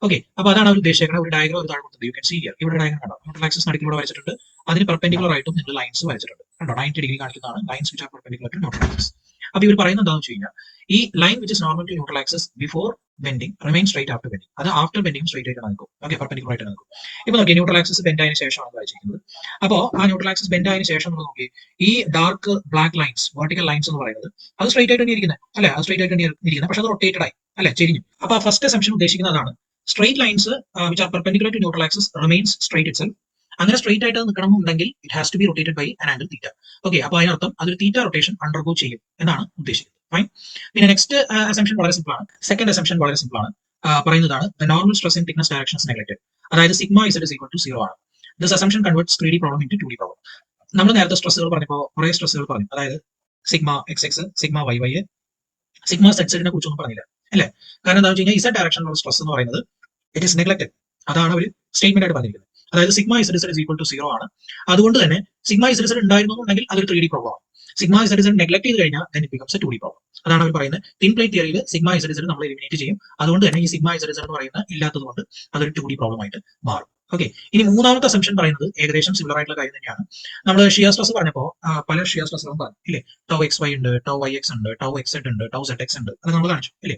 ഓക്കെ, അപ്പൊ അതാണ് അവർ ഉദ്ദേശിക്കുന്നത്. ഒരു ഡയഗ്രം ഒരു താഴെ കൊടുത്തത് യു കൻ സീ ഹിയർ. ഇവിടെ ഡയഗ്രം കണ്ടോ, ന്യൂട്രൽ ആക്സിസ് നടുക്കിലൂടെ വരച്ചിട്ടുണ്ട്. അതിന് പെർപെൻഡിക്കുലർ ആയിട്ടും നിങ്ങൾ ലൈൻസ് വരച്ചിട്ടുണ്ട്. കണ്ടോ, 90 ഡിഗ്രി കാണിക്കുന്നതാണ് lines which are perpendicular to neutral axis. അപ്പൊ ഇവർ പറയുന്നത് എന്താണെന്ന് വെച്ച് കഴിഞ്ഞാൽ ഈ line which is normal to neutral axis before bending remain straight after bending. അത് ആഫ്റ്റർ ബെൻഡിങ് സ്ട്രൈറ്റ് ആയിട്ട് നിൽക്കും. ഓക്കെ, പെർപെൻഡിക്കുലർ ആയിട്ട് നിൽക്കും. ഇപ്പൊ നോക്കി, ന്യൂട്രൽ ആക്സിസ് ബെൻഡ് ആയതിനു ശേഷമാണ് വായിച്ചിരിക്കുന്നത്. അപ്പോൾ ആ ന്യൂട്രൽ ആക്സിസ് ബെൻഡ് ആയതിനു ശേഷം നമ്മൾ നോക്കി ഈ dark black lines, vertical lines എന്ന് പറയുന്നത് അത് സ്ട്രൈറ്റ് ആയിട്ട് ഇരിക്കുന്നത് അല്ലെ, അത് സ്ട്രൈറ്റ് ആയിട്ട് ഇരിക്കുന്നത്, പക്ഷെ അത് റൊട്ടേറ്റഡ് ആയി അല്ലെ, ചെരിഞ്ഞു. അപ്പൊ ആ ഫസ്റ്റ് അസംഷൻ ഉദ്ദേശിക്കുന്നതാണ് straight lines which are perpendicular to neutral axis remains straight itself. അങ്ങനെ സ്ട്രൈറ്റ് ആയിട്ട് നിൽക്കണമെന്നുണ്ടെങ്കിൽ it has to be rotated by an angle theta. Okay, അപ്പൊ അതിനർത്ഥം അതൊരു തീറ്റ റൊട്ടേഷൻ അണ്ടർഗോ ചെയ്യും എന്നാണ് ഉദ്ദേശിക്കുന്നത്. ഫൈൻ. പിന്നെ നെക്സ്റ്റ് അസംഷൻ വളരെ സിമ്പിൾ ആണ്. സെക്കൻഡ് അസംഷൻ വളരെ സിമ്പിൾ ആണ്. പറയുന്നതാണ് the normal stress in thickness direction is neglected. അതായത് സിഗ്മ ഇസ് ഈക്വൽ ടു 0 ആണ്. This assumption converts 3D problem into 2D problem. നമ്മൾ നേരത്തെ സ്ട്രെസ്സുകൾ പറഞ്ഞപ്പോൾ കുറെ സ്ട്രെസ്സുകൾ പറഞ്ഞു. അതായത് sigma X X, sigma Y Y, sigma Z സെഡിനെ കുറിച്ചൊന്നും പറഞ്ഞില്ല അല്ലേ. കാരണം എന്താ വെച്ച് കഴിഞ്ഞാൽ ഇസഡ് ഡയറക്ഷനിലുള്ള സ്ട്രെസ് എന്ന് പറയുന്നത് ഇറ്റ് ഇസ് നെഗ്ലക്റ്റഡ്. അതാണ് ഒരു സ്റ്റേറ്റ്മെന്റ് ആയിട്ട് പറഞ്ഞിരിക്കുന്നത്. അതായത് sigma Z is equal to 0 ആണ്. അതുകൊണ്ട് തന്നെ സിഗ്മ ഇസഡ് ഇസഡ് ഉണ്ടായിരുന്നുണ്ടെങ്കിൽ അതൊരു 3D പ്രോബ്ലം ആണ്. സിഗ്മ ഇസഡ് ഇസഡ് നെഗ്ലക്ട് ചെയ്ത് കഴിഞ്ഞാൽ then it becomes a 2D problem. അതാണ് അവർ പറയുന്നത്. തിൻ പ്ലേറ്റ് തിയറിയിൽ സിഗ്മ ഇസഡ് ഇസഡ് നമ്മൾ എലിമിനേറ്റ് ചെയ്യും. അതുകൊണ്ട് തന്നെ ഈ സിഗ്മ ഇസഡ് ഇസഡ് എന്ന് പറയുന്ന ഇല്ലാത്തതുകൊണ്ട് അതൊരു 2D പ്രോബ്ലം ആയിട്ട് മാറും. ഓക്കെ, ഇനി മൂന്നാമത്തെ അസംഷൻ പറയുന്നത് ഏകദേശം സിമിലർ ആയിട്ടുള്ള കാര്യം തന്നെയാണ്. നമ്മൾ ഷിയർ സ്ട്രെസ് പറഞ്ഞപ്പോൾ പല ഷിയർ സ്ട്രെസ്സുകളും പറഞ്ഞു ഇല്ലേ. ടൗ എക്സ് വൈ ഉണ്ട്, ടൗ വൈ എക്സ് ഉണ്ട്, ടൗ എക്സ് സെഡ് ഉണ്ട്, ടൗ സെഡ് എക്സ് ഉണ്ട്. അത് നമ്മൾ കാണിച്ചു ഇല്ലേ.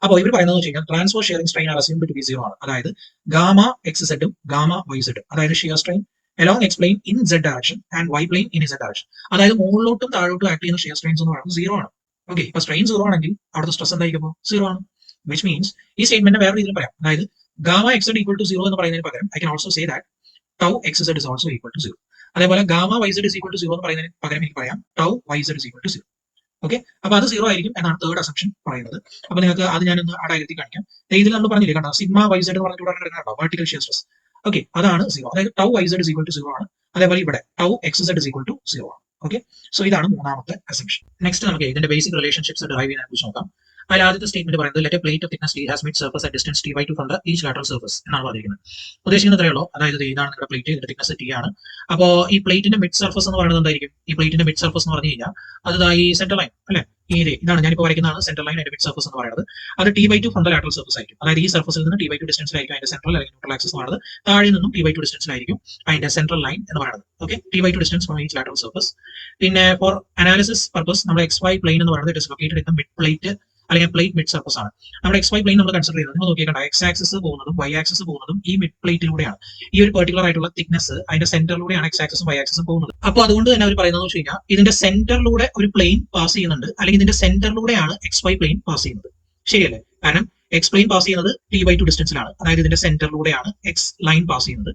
അപ്പോൾ ഇവർ പറയുന്നത് വെച്ച് കഴിഞ്ഞാൽ transverse shearing strain are assumed to be 0 ആണ്. അതായത് ഗാമ എക്സ് സെഡും ഗാമ വൈ സെഡും, അതായത് shear strain along x plane in z direction and y plane in z direction. അതായത് മുകളിലോട്ടും താഴോട്ടും ആക്ട് ചെയ്യുന്ന ഷിയർ സ്ട്രെയിൻസ് എന്ന് പറയുന്നത് 0 ആണ്. ഓക്കെ, ഇപ്പൊ സ്ട്രെയിൻ 0 ആണെങ്കിൽ അവിടുത്തെ സ്ട്രെസ് എന്തായിരിക്കും 0 ആണ്. വിച്ച് മീൻസ് ഈ സ്റ്റേറ്റ്മെന്റ് വേറെ രീതിയിൽ പറയാം. അതായത് gamma X Z equal to 0 എന്ന് പറയുന്നതിന് പകരം I can also say that tau X Z is also equal to 0. അതേപോലെ gamma Y Z is equal to 0 എന്ന് പറയുന്നതിന് പകരം എനിക്ക് പറയാം tau Y Z is equal to 0. Okay, അപ്പൊ അത് 0 ആയിരിക്കും എന്നാണ് തേർഡ് അസംഷൻ പറയുന്നത്. അപ്പൊ നിങ്ങൾക്ക് അത് ഞാനൊന്ന് ആ ഡയഗ്രത്തിൽ കാണിക്കാം. ഇതിൽ നമ്മൾ പറഞ്ഞില്ലേ കണ്ടോ, സിഗ്മ വൈ സെഡ് പറഞ്ഞിട്ട് വെർട്ടിക്കൽ ഷിയർ സ്ട്രെസ്. ഓക്കെ, അതാണ് 0. അതായത് tau Y Z is equal to 0 ആണ്. അതേപോലെ ഇവിടെ tau X Z is equal to 0 ആണ്. ഓക്കെ, സോ ഇതാണ് മൂന്നാമത്തെ അസംഷൻ. നെക്സ്റ്റ് നമുക്ക് ഇതിന്റെ ബേസിക് റിലേഷൻഷിപ്സ് ഡെറൈവ് ചെയ്യാൻ കുറിച്ച് നോക്കാം. അതിൽ ആദ്യത്തെ സ്റ്റേറ്റ്മെന്റ് പറയുന്നത് let A plate of thickness t has mid surface at distance t/2 from the each lateral surface എന്നാണ് പറഞ്ഞിരിക്കുന്നത്. ഉദ്ദേശിക്കുന്നത് അത്രയേ ഉള്ളൂ. അതായത് ഇതാണ് നിങ്ങളുടെ പ്ലേറ്റ്, ഇതിന്റെ തിക്നെസ് t ആണ്. അപ്പോൾ ഈ പ്ലേറ്റിന്റെ മിഡ് സർഫസ് എന്ന് പറയുന്നത് എന്തായിരിക്കും? ഈ പ്ലേറ്റിന്റെ മിഡ് സർഫസ് എന്ന് പറഞ്ഞു കഴിഞ്ഞാൽ അത് ഈ സെന്റർ ലൈൻ അല്ലെ, ഇതാണ് ഞാനിപ്പോൾ വരയ്ക്കുന്നതാണ് സെന്റർ ലൈൻ, അതിന്റെ മിഡ് സർഫസ് എന്ന് പറയുന്നത്. അത് t/2 from the lateral surface ആയിരിക്കും. അതായത് ഈ സർഫസിൽ നിന്ന് t/2 ഡിസ്റ്റൻസിലായിരിക്കും അതിന്റെ സെൻട്രൽ അല്ലെങ്കിൽ ന്യൂട്രൽ ആക്സിസ് എന്ന് പറയുന്നത്. താഴെ നിന്നും t/2 ഡിസ്റ്റൻസിലായിരിക്കും അതിന്റെ സെൻട്രൽ ലൈൻ എന്ന് പറയുന്നത്. Okay, t/2 distance from each lateral surface. പിന്നെ ഫോർ അനാലിസിസ് പർപ്പസ് നമ്മുടെ XY പ്ലെയിൻ എന്ന് പറയുന്നത് it is located in the mid plate അല്ലെങ്കിൽ പ്ലേറ്റ് മിഡ് സർഫസ് ആണ്. നമ്മുടെ XY പ്ലെയിൻ നമ്മൾ കൺസിഡർ ചെയ്യുന്നത് നിങ്ങൾ നോക്കിയാൽ എക്സ് ആക്സിസ് പോകുന്നതും വൈ ആക്സിസ് പോകുന്നതും ഈ മിഡ് പ്ലേറ്റിലൂടെയാണ്. ഈ ഒരു പെർട്ടിക്കുലർ ആയിട്ടുള്ള തിക്നെസ് അതിന്റെ സെന്ററിലൂടെയാണ് എക്സ് ആക്സിസും വൈ ആക്സിസും പോകുന്നത്. അപ്പോൾ അതുകൊണ്ട് തന്നെ അവർ പറയുന്നത് വെച്ച് കഴിഞ്ഞാൽ ഇതിന്റെ സെന്ററിലൂടെ ഒരു പ്ലെയിൻ പാസ് ചെയ്യുന്നുണ്ട്, അല്ലെങ്കിൽ ഇതിന്റെ സെന്ററിലൂടെയാണ് XY പ്ലെയിൻ പാസ് ചെയ്യുന്നത്. ശരിയല്ലേ? കാരണം എക്സ് പ്ലെയിൻ പാസ് ചെയ്യുന്നത് t/2 ഡിസ്റ്റൻസിലാണ്. അതായത് ഇതിന്റെ സെന്ററിലൂടെയാണ് എക്സ് ലൈൻ പാസ് ചെയ്യുന്നത്.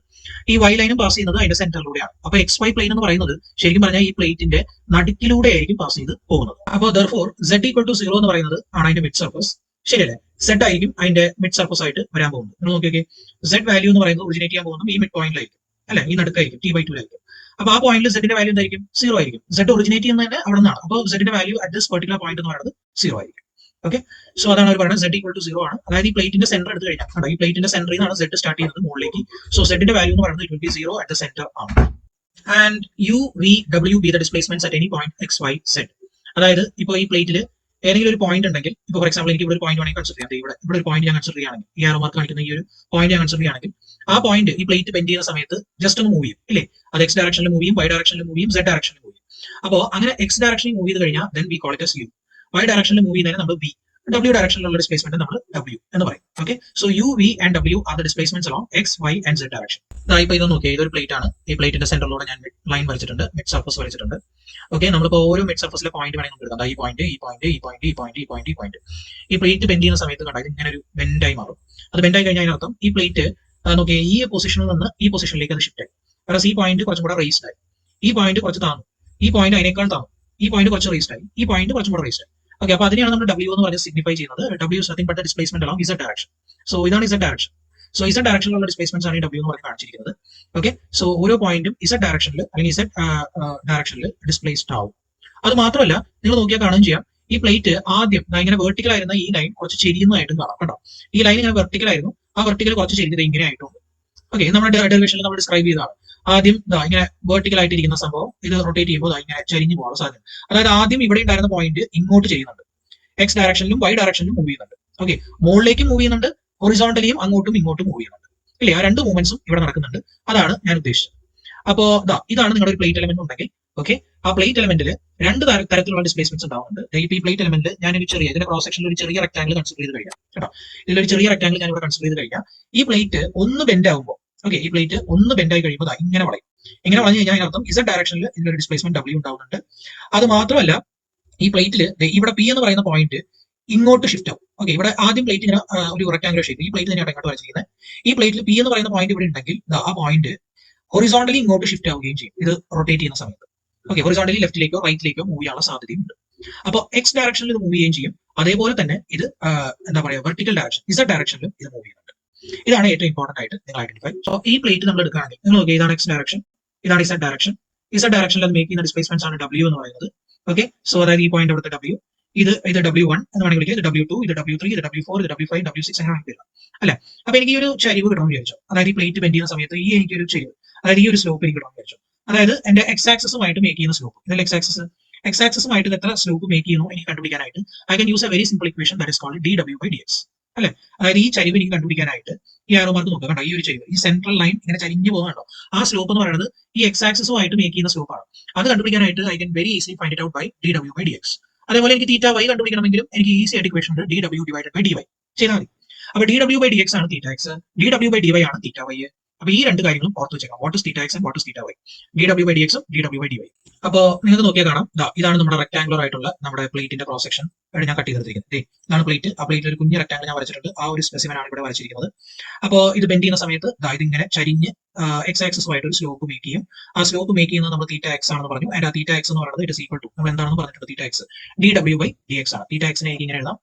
ഈ വൈ ലൈനും പാസ് ചെയ്യുന്നത് അതിന്റെ സെന്ററിലൂടെയാണ്. അപ്പൊ XY പ്ലെയിൻ എന്ന് പറയുന്നത് ശരിക്കും പറഞ്ഞാൽ ഈ പ്ലേറ്റിന്റെ നടുക്കിലൂടെ ആയിരിക്കും പാസ് ചെയ്ത് പോകുന്നത്. അപ്പോൾ therefore z ഈക്വൽ ടു 0 എന്ന് പറയുന്നത് ആണ് അതിന്റെ മിഡ് സർഫസ്. ശരിയല്ലേ? z ആയിരിക്കും അതിന്റെ മിഡ് സർഫസ് ആയിട്ട് വരാൻ പോകുന്നത്. നിങ്ങൾ നോക്കിയൊക്കെ z വാല്യൂ എന്ന് പറയുന്നത് ഒറിജിനേറ്റ് ചെയ്യാൻ പോകുന്നത് ഈ മിഡ് പോയിന്റിലായിരിക്കും അല്ലെ, ഈ നടുക്കായിരിക്കും t/2 ആയിരിക്കും. അപ്പൊ ആ പോയിന്റിൽ z വാല്യൂ എന്തായിരിക്കും? 0 ആയിരിക്കും. z ഒറിജിനേറ്റ് ചെയ്യുന്നത് അവിടെ നിന്നാണ്. അപ്പോൾ z value at this particular point എന്ന് പറയുന്നത് 0 ആയിരിക്കും. ഓക്കെ, സോ അതാണ് അവർ പറയുന്നത് z ഈക്വൽ ടു 0 ആണ്. അതായത് ഈ പ്ലേറ്റിന്റെ സെന്റർ എടുത്ത് കഴിഞ്ഞാൽ ഈ പ്ലേറ്റിന്റെ സെന്ററിൽ നിന്നാണ് z സ്റ്റാർട്ട് ചെയ്യുന്നത് മുകളിലേക്ക്. സോ z വാല്യൂ എന്ന് പറയുന്നത് it will be 0 at the centre ആണ്. And u v w be the displacements at any point x y z. അതായത് ഇപ്പോൾ ഈ പ്ലേറ്റിൽ ഏതെങ്കിലും ഒരു പോയിന്റ് ഉണ്ടെങ്കിൽ, ഇപ്പോൾ ഫോർ എക്സാമ്പിൾ എനിക്ക് ഇവിടെ ഒരു പോയിന്റ് വേണമെങ്കിൽ കൺസിഡർ ചെയ്യാം. ഇവിടെ ഒരു പോയിന്റ് ഞാൻ കൺസിഡർ ചെയ്യുകയാണെങ്കിൽ, ഈ ആരോ മാർക്ക് കാണിക്കുന്ന ഈ ഒരു പോയിന്റ് ഞാൻ കൺസിഡർ ചെയ്യുകയാണെങ്കിൽ, ആ പോയിന്റ് ഈ പ്ലേറ്റ് ബെൻഡ് ചെയ്യുന്ന സമയത്ത് ജസ്റ്റ് ഒന്ന് മൂവ് ചെയ്യും ഇല്ലേ. അത് എക്സ് ഡയറക്ഷനിൽ മൂവ് ചെയ്യും, വൈ ഡയറക്ഷനിൽ മൂവ് ചെയ്യും, z ഡയറക്ഷനിൽ മൂവ് ചെയ്യും. അപ്പോൾ അങ്ങനെ എക്സ് ഡയറക്ഷനിൽ മൂവ് ചെയ്ത് കഴിഞ്ഞാൽ then we call it as u. Y ഡയറക്ഷനിൽ മൂവ് ചെയ്യുന്നതിന് നമ്മൾ v, w ഡയറക്ഷനിലുള്ള ഡിസ്പ്ലേസ്മെന്റ് നമ്മൾ w എന്ന് പറയും. Okay, so u v and w are the displacements along x y and z direction. ഇപ്പൊ ഇത് നോക്കിയാൽ ഇതൊരു പ്ലേറ്റ് ആണ്. ഈ പ്ലേറ്റിന്റെ സെന്ററിലൂടെ ഞാൻ ലൈൻ വരച്ചിട്ടുണ്ട്, മിഡ് സർഫസ് വരച്ചിട്ടുണ്ട്. ഓക്കെ, നമ്മളിപ്പോൾ ഓരോ മിഡ് സർഫസിലെ പോയിന്റ് വേണമെങ്കിൽ എടുക്കാം. ഈ പോയിന്റ്, ഈ പോയിന്റ്, ഈ പോയിന്റ്, ഈ പോയിന്റ്, ഈ പോയിന്റ്, ഈ പോയിന്റ്. ഈ പ്ലേറ്റ് ബെൻഡ് ചെയ്യുന്ന സമയത്ത് കണ്ടാൽ ഇങ്ങനെ ഒരു ബെൻഡായി മാറും. അത് ബെൻഡായി കഴിഞ്ഞാൽ അതിനർത്ഥം ഈ പ്ലേറ്റ് നോക്കിയാൽ ഈ പൊസിഷനിൽ നിന്ന് ഈ പൊസിഷനിലേക്ക് അത് ഷിഫ്റ്റ് ആയി. കാരണം ഈ പോയിന്റ് കുറച്ചും കൂടെ റേസ്ഡ് ആയി, ഈ പോയിന്റ് കുറച്ച് താന്നു, ഈ പോയിന്റ് അതിനേക്കാൾ താന്നു, ഈ പോയിന്റ് കുറച്ച് റേസ്ഡ് ആയി, ഈ പോയിന്റ് കുറച്ചും കൂടെ റേസ്ഡ് ആയി. ഓക്കെ, അപ്പൊ അതിനെയാണ് നമ്മൾ ഡബ്ല്യു എന്ന് പറഞ്ഞ് സിഗ്നിഫൈ ചെയ്യുന്നത്. W is nothing but the displacement along Z direction. So ഇതാണ് ഇസഡ് ഡയറക്ഷൻ. സോ ഇസഡ് ഡയറക്ഷനിലുള്ള ഡിസ്പ്ലേസ്മെന്റ്സ് ആണ് ഈ ഡബ്ല്യു എന്ന് പറഞ്ഞ് കാണിച്ചിരിക്കുന്നത്. ഓക്കെ, സോ ഓരോ പോയിന്റും ഇസഡ് ഡയറക്ഷനിൽ അല്ലെങ്കിൽ ഇസഡ് ഡയറക്ഷനിൽ ഡിസ്പ്ലേസ്ഡ് ആവും. അത് മാത്രമല്ല, നിങ്ങൾ നോക്കിയാൽ കാണുകയും ചെയ്യാം, ഈ പ്ലേറ്റ് ആദ്യം ഇങ്ങനെ വെർട്ടിക്കൽ ആയിരുന്ന ഈ ലൈൻ കുറച്ച് ചെരിയുന്നതായിട്ടും കാണാം കേട്ടോ. ഈ ലൈൻ ഇങ്ങനെ വെർട്ടിക്കൽ ആയിരുന്നു, ആ വെർട്ടിക്കൽ കുറച്ച് ചെരിഞ്ഞത് ഇങ്ങനെ ആയിട്ടുണ്ട്. ഓക്കെ, നമ്മുടെ ഡെറിവേഷനിൽ നമ്മൾ ഡിസ്ക്രൈബ് ചെയ്തതാണ്. ആദ്യം ഇങ്ങനെ വെർട്ടിക്കൽ ആയിട്ട് ഇരിക്കുന്ന സംഭവം ഇത് റൊട്ടേറ്റ് ചെയ്യുമ്പോൾ ഇങ്ങനെ ചരിഞ്ഞു പോകാൻ സാധ്യത. അതായത് ആദ്യം ഇവിടെ ഉണ്ടായിരുന്ന പോയിന്റ് ഇങ്ങോട്ട് ചെയ്യുന്നുണ്ട്, എക്സ് ഡയറക്ഷനിലും വൈ ഡയറക്ഷനിലും മൂവ് ചെയ്യുന്നുണ്ട്. ഓക്കെ, മുകളിലേക്ക് മൂവ് ചെയ്യുന്നുണ്ട്, ഹൊറിസോണ്ടലിയും അങ്ങോട്ടും ഇങ്ങോട്ടും മൂവ് ചെയ്യുന്നുണ്ട്. ഇല്ലേ, ആ രണ്ട് മൂവ്മെന്റ്സും ഇവിടെ നടക്കുന്നുണ്ട്. അതാണ് ഞാൻ ഉദ്ദേശിച്ചത്. അപ്പോ ഇതാണ് നിങ്ങളുടെ ഒരു പ്ലേറ്റ് എലമെന്റ് ഉണ്ടെങ്കിൽ, ഓക്കെ, ആ പ്ലേറ്റ് എലമെന്റിൽ രണ്ട് തരത്തിലുള്ള ഡിസ്പ്ലേസ്മെന്റ്സ് ഉണ്ടാവുന്നുണ്ട്. ഈ പ്ലേറ്റ് എലമെന്റിൽ ഞാനൊരു ചെറിയ ഇതിന്റെ ക്രോസ് സെക്ഷനിൽ ഒരു ചെറിയ റെക്ടാംഗിൾ കൺസിഡർ ചെയ്ത് കഴിഞ്ഞാൽ കേട്ടോ, ഇതിലൊരു ചെറിയ റെക്ടാംഗിൾ ഞാൻ ഇവിടെ കൺസിഡർ ചെയ്ത് കഴിഞ്ഞാൽ ഈ പ്ലേറ്റ് ഒന്ന് ബെൻഡ് ആകുമ്പോൾ, ഓക്കെ, ഈ പ്ലേറ്റ് ഒന്ന് ബെൻഡ് ആയി കഴിയുമ്പോൾ ഇങ്ങനെ വളയും. ഇങ്ങനെ വളഞ്ഞു കഴിഞ്ഞാൽ അതിനർത്ഥം ഇസഡ് ഡയറക്ഷനിൽ ഇതിലൊരു ഡിസ്പ്ലേസ്മെന്റ് ഡബ്ല്യു ഉണ്ടാവുന്നുണ്ട്. അത് മാത്രമല്ല, ഈ പ്ലേറ്റിൽ ഇവിടെ പി എന്ന് പറയുന്ന പോയിന്റ് ഇങ്ങോട്ട് ഷിഫ്റ്റ് ആവും. ഓക്കെ, ഇവിടെ ആദ്യം പ്ലേറ്റ് ഇങ്ങനെ ഒരു റെക്ടാംഗുലർ ഷേപ്പ്, ഈ പ്ലേറ്റ് തന്നെയാണ് ഇങ്ങോട്ട് വരച്ചിരിക്കുന്നത്. ഈ പ്ലേറ്റിൽ പി എന്ന് പറയുന്ന പോയിന്റ് ഇവിടെ ഉണ്ടെങ്കിൽ ആ പോയിന്റ് ഹൊറിസോണ്ടലി ഇങ്ങോട്ട് ഷിഫ്റ്റ് ആവുകയും ചെയ്യും ഇത് റൊട്ടേറ്റ് ചെയ്യുന്ന സമയത്ത്. ഓക്കെ, ഹൊറിസോണ്ടലി ലെഫ്റ്റിലേക്കോ റൈറ്റിലേക്കോ മൂവ് ചെയ്യാനുള്ള സാധ്യതയുണ്ട്. അപ്പോൾ എക്സ് ഡയറക്ഷനിൽ ഇത് മൂവ് ചെയ്യുകയും ചെയ്യും. അതേപോലെ തന്നെ ഇത് എന്താ പറയുക, വെർട്ടിക്കൽ ഡയറക്ഷൻ ഇസഡ് ഡയറക്ഷനിലും ഇത് മൂവ് ചെയ്യുന്നുണ്ട്. ഇതാണ് ഏറ്റവും ഇമ്പോർട്ടന്റ് ആയിട്ട് നിങ്ങൾ ഐഡന്റിഫൈ. സോ ഈ പ്ലേറ്റ് നമ്മൾ എടുക്കുകയാണെങ്കിൽ നിങ്ങൾ നോക്കിയാൽ ഇതാണ് എക്സ് ഡയറക്ഷൻ, ഇതാണ് ഇസഡ് ഡയറക്ഷൻ. ഇസഡ് ഡയറക്ഷനിൽ അത് മേക്ക് ചെയ്യുന്ന ഡിസ്പ്ലേസ്മെന്റ്സ് ആണ് ഡബ്ല്യു എന്ന് പറയുന്നത്. ഓക്കെ, സോ അതായത് ഈ പോയിന്റ് അവിടുത്തെ ഡബ്ല്യു, ഇത് W1 എന്ന് വേണമെങ്കിൽ വിളിക്കുക, ഇത് W2, ഇത് W3, ഇത് W4, ഇത് W5, W6 അങ്ങനെ വേണമെങ്കിൽ അല്ലെ. അപ്പൊ എനിക്ക് ഈ ഒരു ചരിവ് കിട്ടണമെന്ന് വിചാരിച്ചു, അതായത് ഈ പ്ലേറ്റ് ബെൻഡ് ചെയ്യുന്ന സമയത്ത് ഈ എനിക്കൊരു ചരിവ്, അതായത് ഈ ഒരു സ്ലോപ്പ് എനിക്ക് കിട്ടണമെന്ന് വിചാരിച്ചു. അതായത് എന്റെ എക്സ് ആക്സസുമായിട്ട് മേക്ക് ചെയ്യുന്ന സ്ലോപ്പ്, ഇതിൽ എക്സ് ആക്സസുമായിട്ട് എത്ര സ്ലോപ്പ് മേക്ക് ചെയ്യുന്നു എനിക്ക് കണ്ടുപിടിക്കാനായിട്ട് I can use a very simple equation that is called dw/dx. അല്ലെ, അതായത് ഈ ചരിവ് എനിക്ക് കണ്ടുപിടിക്കാനായിട്ട് ഈ ആരോ മാർക്ക് നോക്കുക, കണ്ടോ, ഈ ഒരു ചരിവ്, ഈ സെൻട്രൽ ലൈൻ ഇങ്ങനെ ചരിഞ്ഞു പോകുന്നുണ്ടോ, ആ സ്ലോപ്പ് എന്ന് പറയുന്നത് ഈ എക്സ് ആക്സസുമായിട്ട് മേക്ക് ചെയ്യുന്ന സ്ലോപ്പാണ്. അത് കണ്ടുപിടിക്കാനായിട്ട് I can very easily find it out by dw/dx. അതേപോലെ എനിക്ക് തീറ്റ വൈ കണ്ടുപിടിക്കണമെങ്കിലും എനിക്ക് ഈസി ആയിട്ട് ഇക്വേഷൻ ഉണ്ട്, dw/dy ചെയ്താൽ മതി. അപ്പൊ dw/dx ആണ് തീറ്റ എക്സ്, dw/dy ആണ് തീറ്റ വൈ. അപ്പൊ ഈ രണ്ട് കാര്യങ്ങളും ഓർത്ത് വെച്ചേക്കാം, what is theta X and what is theta Y, dw/dx ഉം dw/dy. അപ്പൊ നിങ്ങൾക്ക് നോക്കിയാൽ കാണാം, ഇതാണ് നമ്മുടെ റെക്ടാംഗുലർ ആയിട്ടുള്ള നമ്മുടെ പ്ലേറ്റിന്റെ ക്രോസ് സെക്ഷൻ ഇവിടെ ഞാൻ കട്ട് ചെയ്തിരിക്കുന്നത്. ഇതാണ് പ്ലേറ്റ്, ആ പ്ലേറ്റിൽ ഒരു കുഞ്ഞു റെക്ടാംഗിൾ ഞാൻ വരച്ചിട്ടുണ്ട്, ആ ഒരു സ്പെസിമെൻ ആണ് ഇവിടെ വരച്ചിരിക്കുന്നത്. അപ്പോൾ ഇത് ബെൻഡ് ചെയ്യുന്ന സമയത്ത് ഇതിങ്ങനെ ചരിഞ്ഞ് എക്സ് ആക്സസുമായിട്ട് ഒരു സ്ലോപ്പ് മേക്ക് ചെയ്യും. ആ സ്ലോപ്പ് മേക്ക് ചെയ്യുന്നത് നമ്മൾ തീറ്റ എക്സ് ആണെന്ന് പറഞ്ഞു. ആൻഡ് ആ തീറ്റ എക്സ് എന്ന് പറയുന്നത് ഇറ്റ് ഇസ് ഈക്വൽ ടു നമ്മൾ എന്താണെന്ന് പറഞ്ഞിട്ടുണ്ട്, തീറ്റ എക്സ് dw/dx ആണ്. തീറ്റ എക്സിനെ എനിക്ക് ഇങ്ങനെ എഴുതാം,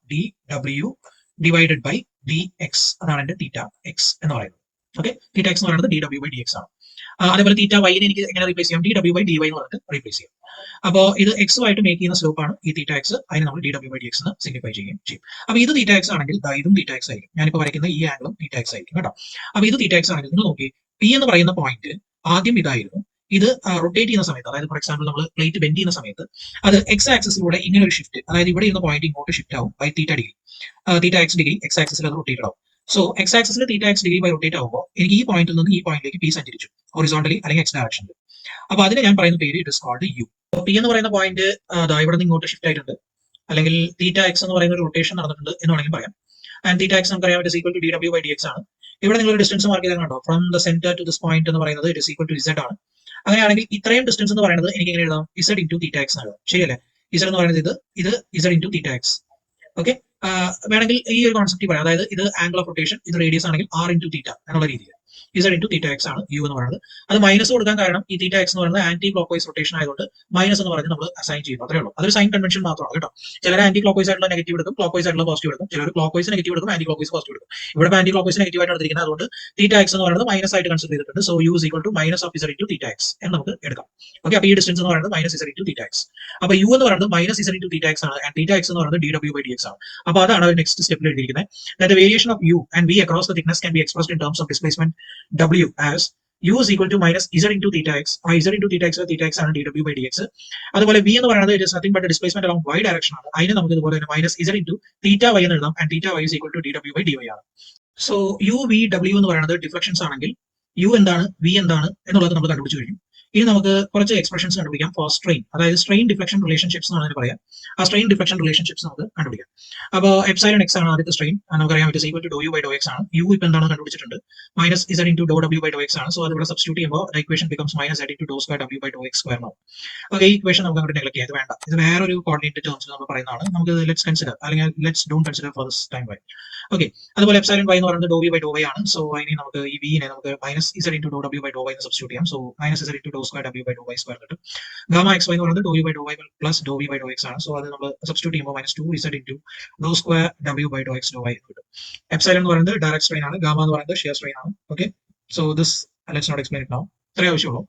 dw/dx, അതാണ് എന്റെ തീറ്റ എക്സ് എന്ന് പറയുന്നത്. ഓക്കെ, തീറ്റ എക്സ് എന്ന് പറയുന്നത് dw/dx ആണ്. അതേപോലെ തീറ്റ വൈനെ എനിക്ക് എങ്ങനെ റീപ്ലേസ് ചെയ്യാം, dw/dy എന്ന് പറഞ്ഞിട്ട് റീപ്ലേസ് ചെയ്യാം. അപ്പോൾ ഇത് എക്സുമായിട്ട് മേക്ക് ചെയ്യുന്ന സ്ലോപ്പ് ആണ് ഈ തീറ്റ എക്സ്, അതിനെ നമ്മൾ dw/dx എന്ന് സിഗ്നിഫൈ ചെയ്യുകയും ചെയ്യും. അപ്പൊ ഇത് തീറ്റ എക്സ് ആണെങ്കിൽ ഇതും തീറ്റ എക്സ് ആയിരിക്കും. ഞാനിപ്പോൾ വരയ്ക്കുന്ന ഈ ആംഗിളും തീറ്റ എക്സ് ആയിരിക്കും കേട്ടോ. അപ്പൊ ഇത് തീറ്റ എക്സ് ആണെങ്കിൽ നിങ്ങൾ നോക്കി, പി എന്ന് പറയുന്ന പോയിന്റ് ആദ്യം ഇതായിരുന്നു, ഇത് റൊട്ടേറ്റ് ചെയ്യുന്ന സമയത്ത്, അതായത് ഫോർ എക്സാമ്പിൾ നമ്മൾ പ്ലേറ്റ് ബെൻഡ് ചെയ്യുന്ന സമയത്ത് അത് എക്സ് ആക്സിലൂടെ ഇങ്ങനെ ഒരു ഷിഫ്റ്റ്, അതായത് ഇവിടെ ഇരുന്ന പോയിന്റ് ഇങ്ങോട്ട് ഷിഫ്റ്റ് ആവും by theta degree, theta X degree X ആക്സിൽ അത് റൊട്ടേറ്റ് ആവും. സോ എക്സ് ആക്സിൽ theta X degree by rotate ആകുമ്പോൾ എനിക്ക് ഈ പോയിന്റിൽ നിന്ന് ഈ പോയിന്റിലേക്ക് പി സഞ്ചരിച്ചു, ഹൊറിസോണ്ടലി അല്ലെങ്കിൽ എക്സ് ഡയറക്ഷനിൽ. അപ്പൊ അതിന് ഞാൻ പറയുന്ന പേര് it is called U. P എന്ന് പറയുന്ന പോയിന്റ് ഇവിടെ നിന്ന് ഇങ്ങോട്ട് ഷിഫ്റ്റ് ആയിട്ടുണ്ട്, അല്ലെങ്കിൽ തീറ്റ എക്സ് എന്ന് പറയുന്ന ഒരു റൊട്ടേഷൻ നടന്നിട്ടുണ്ട് എന്ന് വേണമെങ്കിൽ പറയാം. ആൻഡ് തീറ്റ എക്സ് നമുക്കറിയാം it is equal to dw/dx ആണ്. ഇവിടെ നിങ്ങൾ ഡിസ്റ്റൻസ് മാർക്ക് ചെയ്താൽ കണ്ടോ, from the center to this point എന്ന് പറയുന്നത് it is equal to z ആണ്. അങ്ങനെയാണെങ്കിൽ ഇത്രയും ഡിസ്റ്റൻസ് എന്ന് പറയുന്നത് എനിക്ക് എങ്ങനെ എഴുതാം, z into തീറ്റ എക്സ് ആണ്. ശരിയല്ലേ, z എന്ന് പറയുന്നത് ഇത് z into theta X. Okay, വേണമെങ്കിൽ ഈ ഒരു കോൺസെപ്റ്റ് പറയാം, അതായത് ഇത് ആംഗിൾ ഓഫ് റൊട്ടേഷൻ, ഇത് റേഡിയസ് ആണെങ്കിൽ r into തീറ്റ എന്നുള്ള രീതിയിൽ z into തീറ്റ എക്സ് ആണ് യു എന്ന് പറയുന്നത്. അത് മൈനസ് കൊടുക്കാൻ കാരണം ഈ തീറ്റ എക്സ് എന്ന് പറയുന്നത് ആന്റി ക്ലോക്ക് വൈസ് റൊട്ടേഷൻ ആയതുകൊണ്ട് മൈനസ് എന്ന് പറഞ്ഞ് നമ്മൾ അസൈൻ ചെയ്യുന്നു, അത്രേ ഉള്ളൂ. അതൊരു സൈൻ കൺവെൻഷൻ മാത്രമാണ് കേട്ടോ. ചിലർ ആന്റി ക്ലോക്ക് വൈസ് ആയിട്ടുള്ള നെഗറ്റീവ് എടുക്കും, ക്ലോക്ക് വൈസ് ആയിട്ടുള്ള പോസിറ്റീവ് എടുക്കും, ചിലർ ക്ലോക്ക് വൈസ് നെഗറ്റീവ് എടുക്കും, ആന്റി ക്ലോക്ക് വൈസ് പോസിറ്റീവ് എടുക്കും. ഇവിടെ ആന്റി ക്ലോക്ക് വൈസ് നെഗറ്റീവ് ആയിട്ട് എടുത്തിരിക്കുന്നത്, അതുകൊണ്ട് തീറ്റ എക്സ് എന്ന് പറയുന്നത് മൈനസ് ആയിട്ട് കൺസിഡർ ചെയ്തിട്ടുണ്ട്. So U is equal to minus of z into theta X എന്ന് നമുക്ക് എടുക്കാം. ഓക്കെ, അപ്പൊ ഈ ഡിസ്റ്റൻസ് എന്ന് പറയുന്നത് minus z into theta X. അപ്പൊ യു എന്ന് പറയുന്നത് minus z into theta X ആണ്, ആൻഡ് തീറ്റ എക്സ് എന്ന് പറയുന്നത് dw/dx ആണ്. അപ്പൊ അതാണ് നെക്സ്റ്റ് സ്റ്റെപ്പിൽ എഴുതിയിരിക്കുന്നത്, that the variation of u and v across the thickness can be expressed in terms of displacement w as u is equal to minus z into theta x. Z into theta x ആണ് dw/dx. അതുപോലെ v എന്ന് പറയുന്നത് it is nothing but a displacement along y direction ആണ്. അതിനെ നമുക്ക് ഇതുപോലെ തന്നെ minus z into theta y എന്ന് എഴുതാം, and theta y is equal to dw/dy ആണ്. സോ u v w എന്ന് പറയുന്നത് ഡിഫ്ലക്ഷൻസ് ആണെങ്കിൽ u എന്താണ് v എന്താണ് എന്നുള്ളത് നമ്മൾ കണ്ടുപിടിച്ചു കഴിഞ്ഞു. ഇനി നമുക്ക് കുറച്ച് എക്സ്പ്രഷൻസ് കണ്ടുപിടിക്കാം ഫോർ സ്ട്രെയിൻ, അതായത് സ്ട്രെയിൻ ഡിഫ്ലക്ഷൻ റിലേഷൻഷിപ്സ് എന്നാണ് പറയാം. ആ സ്ട്രെയിൻ ഡിഫ്ലക്ഷൻ റിലേഷൻഷിപ്സ് നമുക്ക് കണ്ടുപിടിക്കാം. അപ്പോൾ എപ്സൈലൺ എക്സ് ആണ് ആദ്യത്തെ സ്ട്രെയിൻ, നമുക്കറിയാം it is equal to do U by Dr X ആണ്. യു ഇപ്പം എന്താണെന്ന് കണ്ടുപിടിച്ചിട്ടുണ്ട്, minus Z into Dr W by Dr X ആണ്. സോ അത് ഇവിടെ സബ്സ്റ്റിറ്റ്യൂട്ട് ചെയ്യുമ്പോൾ equation becomes minus Z into Dr square W by Dr X square ആണ്. ഓക്കെ, ഈ ഇക്വേഷൻ നമുക്ക് അങ്ങോട്ട് നെഗ്ലക്ട് ചെയ്യാൻ വേണ്ട, ഇത് വേറൊരു കോർഡിനേറ്റ് ടേംസിൽ നമ്മൾ പറയുന്നതാണ്. നമുക്ക് ലെറ്റ്സ് കൺസിഡർ, അല്ലെങ്കിൽ lets don't consider for this time Y. Okay, അതുപോലെ എപ്സൈലൺ വൈ എന്ന് പറയുന്നത് doh V by doh Y ആണ്. സോ അതിനെ നമുക്ക് ഈ വിനെ നമുക്ക് minus Z into Dr W by doh Y എന്ന് സബ്സ്റ്റിറ്റ്യൂട്ട് ചെയ്യാം. So minus Z into doh doh square W by doh Y square കിട്ടും. ഗാമ എക്സ് വൈ എന്ന് പറയുന്നത് doh U by doh Y plus doh V by Dr X ആണ്. സോ അത് നമ്മൾ സബ്സ്റ്റിറ്റ്യൂട്ട് ചെയ്യുമ്പോൾ -2z into Dr square W by Dr X Dr Y കിട്ടും. എപ്സൈലൻ എന്ന് പറയുന്നത് ഡയറക്റ്റ് സ്ട്രെയിൻ ആണ്, ഗാമ എന്ന് പറയുന്നത് ഷിയർ സ്ട്രെയിൻ ആണ്. Okay, so this let's not explain it now. ഇത്രേ ആവശ്യമുള്ളൂ.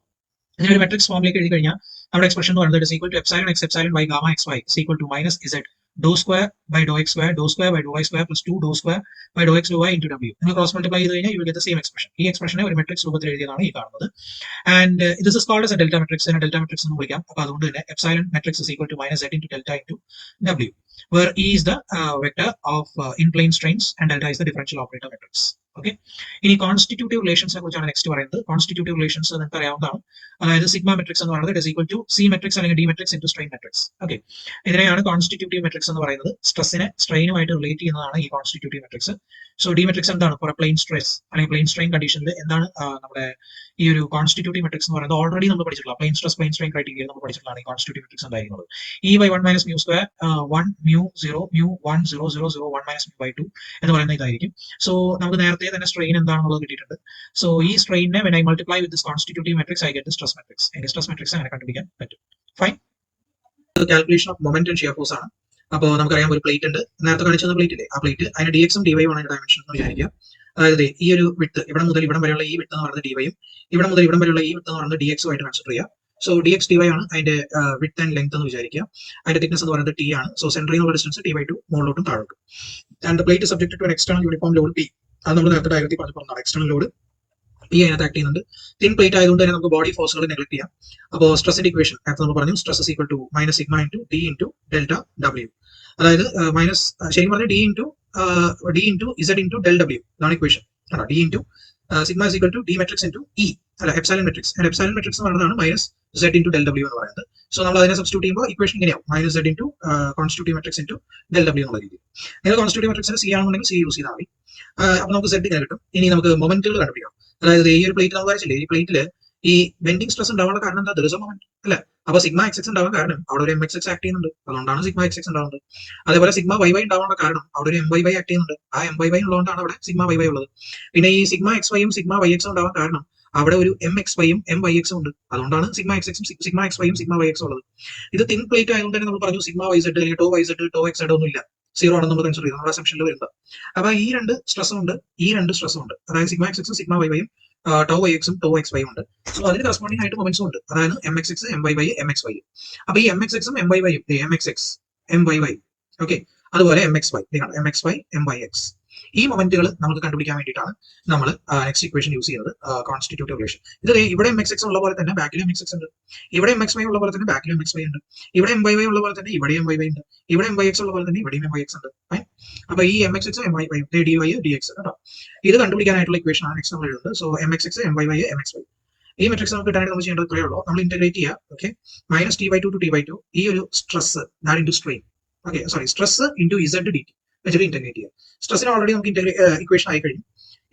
ഇതിനൊരു മെട്രിക്സ് ഫോമിലേക്ക് എഴുതി കഴിഞ്ഞാൽ നമ്മുടെ എക്സ്പ്രഷൻ എന്ന് പറയുന്നത് equal to epsilon X epsilon by gamma X Y equal to minus Z doh square by Dr X square doh square by doh Y square plus 2 doh square by Dr X Dr Y into W. നിങ്ങൾ ക്രോസ് മൾട്ടിപ്ലൈ ചെയ്ത് കഴിഞ്ഞാൽ you will get the same expression. ഈ എക്സ്പ്രഷനെ ഒരു മെട്രിക്സ് രൂപത്തിൽ എഴുതിയതാണ് ഈ കാണുന്നത്. And this is called as a delta matrix. ഇതിനെ ഡെൽറ്റ മെട്രിക്സ് എന്ന് വിളിക്കാം. അപ്പോൾ അതുകൊണ്ട് തന്നെ epsilon matrix is equal to minus z into delta into W, where E is the vector of in-plane strains and delta is the differential operator matrix. Okay, ഇനി കോൺസ്റ്റിറ്റ്യൂട്ടീവ് റിലേഷൻസിനെ കുറിച്ചാണ് നെക്സ്റ്റ് പറയുന്നത്. കോൺസ്റ്റിറ്റ്യൂട്ടീവ് റിലേഷൻസ് നിങ്ങൾക്ക് അറിയാവുന്നതാണ്. അതായത് സിഗ്മ മെട്രിക്സ് എന്ന് പറയുന്നത് is equal to C matrix അല്ലെങ്കിൽ D matrix into strain matrix. Okay, ഇതിനെയാണ് കോൺസ്റ്റിറ്റ്യൂട്ടീവ് മെട്രിക്സ് എന്ന് പറയുന്നത്. സ്ട്രെസ്സിനെ സ്ട്രെയിനുമായിട്ട് റിലേറ്റ് ചെയ്യുന്നതാണ് ഈ constitutive matrix. So D matrix എന്താണ്? ഫോർ എ പ്ലെയിൻ സ്ട്രെസ് അല്ലെങ്കിൽ പ്ലെയിൻ സ്ട്രെയിൻ കണ്ടീഷനിൽ എന്താണ് നമ്മുടെ ഈ ഒരു കോൺസ്റ്റിറ്റ്യൂട്ടീവ് മെട്രിക്സ് എന്ന് പറയുന്നത്? ഓൾറെഡി നമ്മൾ പഠിച്ചിട്ടുള്ള plane stress plane strain criteria നമ്മൾ പഠിച്ചിട്ടുള്ളതാണ് ഈ കോൺസ്റ്റിറ്റ്യൂട്ടീവ് മെട്രിക്സ് ഉണ്ടായിരിക്കുന്നത്. E by 1 minus mu square 1 mu 0 mu 1 0 0 0 1 minus mu by 2 എന്ന് പറയുന്ന ഇതായിരിക്കും. സോ നമുക്ക് നേരത്തെ തന്നെ സ്ട്രെയിൻ എന്താണെന്നുള്ളത് കിട്ടിയിട്ടുണ്ട്. സോ ഈ സ്ട്രെയിനെ when I multiply with this constitutive matrix I get the stress matrix. എനിക്ക് സ്ട്രെസ് മെട്രിക്സ് അങ്ങനെ കണ്ടുപിടിക്കാൻ പറ്റും. Fine. Calculation of moment and shear force ആണ്. അപ്പോൾ നമുക്കറിയാം ഒരു പ്ലേറ്റ് ഉണ്ട്, നേരത്തെ കാണിച്ചത് പ്ലേറ്റ് ഇല്ലേ, ആ പ്ലേറ്റ് അതിന് dx ഉം dy ആണ് അതിന്റെ ഡയമെൻഷൻ എന്ന് വിചാരിക്കുക. അതായത് ഈ ഒരു വിഡ്ത്ത് ഇവിടെ മുതൽ ഇവിടം വരെയുള്ള ഈ വിഡ്ത്ത് എന്ന് പറയുന്നത് dy ഉം ഇവിടെ മുതൽ ഇവിടം വരെയുള്ള ഈ വിഡ്ത്ത് എന്ന് പറയുന്നത് dx ആയിട്ട് കൺസിഡർ ചെയ്യുക. സോ dx dy ആണ് അതിന്റെ വിഡ്ത്ത് ആൻഡ് ലെങ്ത് എന്ന് വിചാരിക്കുക. അതിന്റെ തിക്നെസ് എന്ന് പറയുന്നത് t ആണ്. സോ സെന്ററിൽ നിന്നുള്ള ഡിസ്റ്റൻസ് t/2 മുകളിലോട്ടും താഴോട്ടും. And the plate subject to an external uniform load p. അത് നമ്മൾ നേരത്തെ ഡയറക്റ്റ്ലി പറഞ്ഞതാണ്. എക്സ്റ്റേണൽ ലോഡ് പി അതിനകത്ത് ആക്ട് ചെയ്യുന്നുണ്ട്. തിൻ പ്ലേറ്റ് ആയതുകൊണ്ട് തന്നെ നമുക്ക് ബോഡി ഫോഴ്സുകൾ നെഗ്ലക്ട് ചെയ്യാം. അപ്പോൾ സ്ട്രെസിന്റെ ഇക്വേഷൻ നേരത്തെ നമ്മൾ പറഞ്ഞു, stress equal to minus sigma into D into delta W. അതായത് മൈനസ് ശരിക്കും പറഞ്ഞാൽ D into Z into del W ഇതാണ് equation. D into sigma is equal to D matrix into E അല്ല epsilon matrix. And epsilon matrix എന്ന് പറയുന്നതാണ് minus z into del W എന്ന് പറയുന്നത്. സോ നമ്മൾ അതിനെ സബ്സ്റ്റിറ്റ്യൂട്ട് ചെയ്യുമ്പോൾ ഇക്വേഷൻ ഇങ്ങനെയാവും, minus z into constitutive matrix into del W എന്നുള്ള രീതിയിൽ. നിങ്ങൾ കോൺസ്റ്റിറ്റ്യൂട്ടീവ് മെട്രിക്സിന് സി ആണെന്നുണ്ടെങ്കിൽ സി യൂസ് ചെയ്താൽ മതി. അപ്പോൾ നമുക്ക് z ഇങ്ങനെ കിട്ടും. ഇനി നമുക്ക് മൊമെന്റുകൾ കണ്ടുപിടിക്കാം. അതായത് ഈ ഒരു പ്ലേറ്റ് നമ്മൾ വരച്ചില്ലേ, ഈ പ്ലേറ്റിൽ ഈ ബെൻഡിങ് സ്ട്രെസ് ഉണ്ടാവാനുള്ള കാരണം എന്താ? ദർ ഇസ് എ മൊമെന്റ് അല്ലെ. അപ്പൊ സിഗ്മ എക്സ് ഉണ്ടാവാൻ കാരണം അവിടെ ഒരു എം എക്സ് ആക്ട് ചെയ്യുന്നുണ്ട്, അതുകൊണ്ടാണ് സിഗ്മ എക്സ് ഉണ്ടാവുന്നത്. അതേപോലെ സിഗ്മ വൈ ഉണ്ടാവാനുള്ള കാരണം അവിടെ ഒരു എം വൈ ആക്ട് ചെയ്യുന്നുണ്ട്, ആ എം വൈ ഉള്ളതുകൊണ്ടാണ് അവിടെ സിഗ്മ വൈ ഉള്ളത്. പിന്നെ ഈ സിഗ്മ എക്സ് വൈയും സിഗ്മ വൈ എക്സും ഉണ്ടാവാൻ കാരണം അവിടെ ഒരു എം എക്സ് വൈയും എം വൈ എക്സും ഉണ്ട്, അതുകൊണ്ടാണ് സിഗ്മ എക്സ് വൈയും സിഗ്മ വൈ എക്സും ഉള്ളത്. ഇത് തിൻ പ്ലേറ്റ് ആയതുകൊണ്ട് തന്നെ നമ്മൾ പറഞ്ഞു സിഗ്മ വൈ സെഡ് അല്ലെങ്കിൽ tau Y Z tau X Z ഒന്നും ഇല്ല, സീറോ ആണെന്ന് നമ്മൾ കൺസിഡർ ചെയ്തു നമ്മുടെ അസംഷനിൽ വരുന്നത്. അപ്പൊ ഈ രണ്ട് സ്ട്രെസ്സും ഉണ്ട്, ഈ രണ്ട് സ്ട്രെസ്സും ഉണ്ട്. അതായത് സിഗ്മ എക്സും സിഗ്മ വൈ വൈയും ടോ വൈ എക്സും ടോ എക്സ് വൈ ഉണ്ട്. സോ അതിന് കറസ്പോണ്ടിങ് ആയിട്ട് മൊമെന്റ്സും ഉണ്ട്, അതായത് M X X M Y Y M X Y. അപ്പൊ ഈ എം എക്സ് എക്സും എം വൈ വൈയും M X X M Y Y okay, അതുപോലെ M X Y M X Y M Y X. ഈ മൊമെന്റുകൾ നമുക്ക് കണ്ടുപിടിക്കാൻ വേണ്ടിയിട്ടാണ് നമ്മൾ നെക്സ്റ്റ് ഇക്വേഷൻ യൂസ് ചെയ്യുന്നത്, കോൺസ്റ്റിറ്റ്യൂട്ടീവ് റിലേഷൻ. ഇത് ഇവിടെ എം എക്സ് എക്സ് ഉള്ള പോലെ തന്നെ ബാക്കിലും എം എക്സ് എക്സ് ഉണ്ട്, ഇവിടെ എം എക്സ് വൈ ഉള്ള പോലെ തന്നെ ബാക്കിലും എം എക്സ് വൈ ഉണ്ട്, ഇവിടെ എം വൈ വൈ ഉള്ള പോലെ തന്നെ ഇവിടെ എം വൈ വൈ ഉണ്ട്, ഇവിടെ എം വൈ എക്സ് ഉള്ള പോലെ തന്നെ ഇവിടെയും എം വൈ എക്സ് ഉണ്ട്. അപ്പൊ ഈ M X X M Y Y D Y D X കേട്ടോ, ഇത് കണ്ടുപിടിക്കാനായിട്ടുള്ള ഇക്വേഷൻ ആണ് നെക്സ്റ്റ് നമ്മൾ എഴുതുന്നത്. So M X X M Y Y M X Y ഈ മെട്രിക്സ് നമുക്ക് കിട്ടാനായിട്ട് നമ്മൾ ചെയ്യേണ്ടത് ഇത്രയേ ഉള്ളൂ, നമ്മൾ ഇന്റഗ്രേറ്റ് ചെയ്യുക. Okay, minus t/2 to t/2 ഈ ഒരു stress into strain, okay sorry stress into Z D T വെച്ചിട്ട് ഇന്റഗ്രേറ്റ് ചെയ്യുക. സ്ട്രെസ്സിന് ഓൾറെഡി നമുക്ക് ഇക്വേഷൻ ആയി കഴിഞ്ഞു.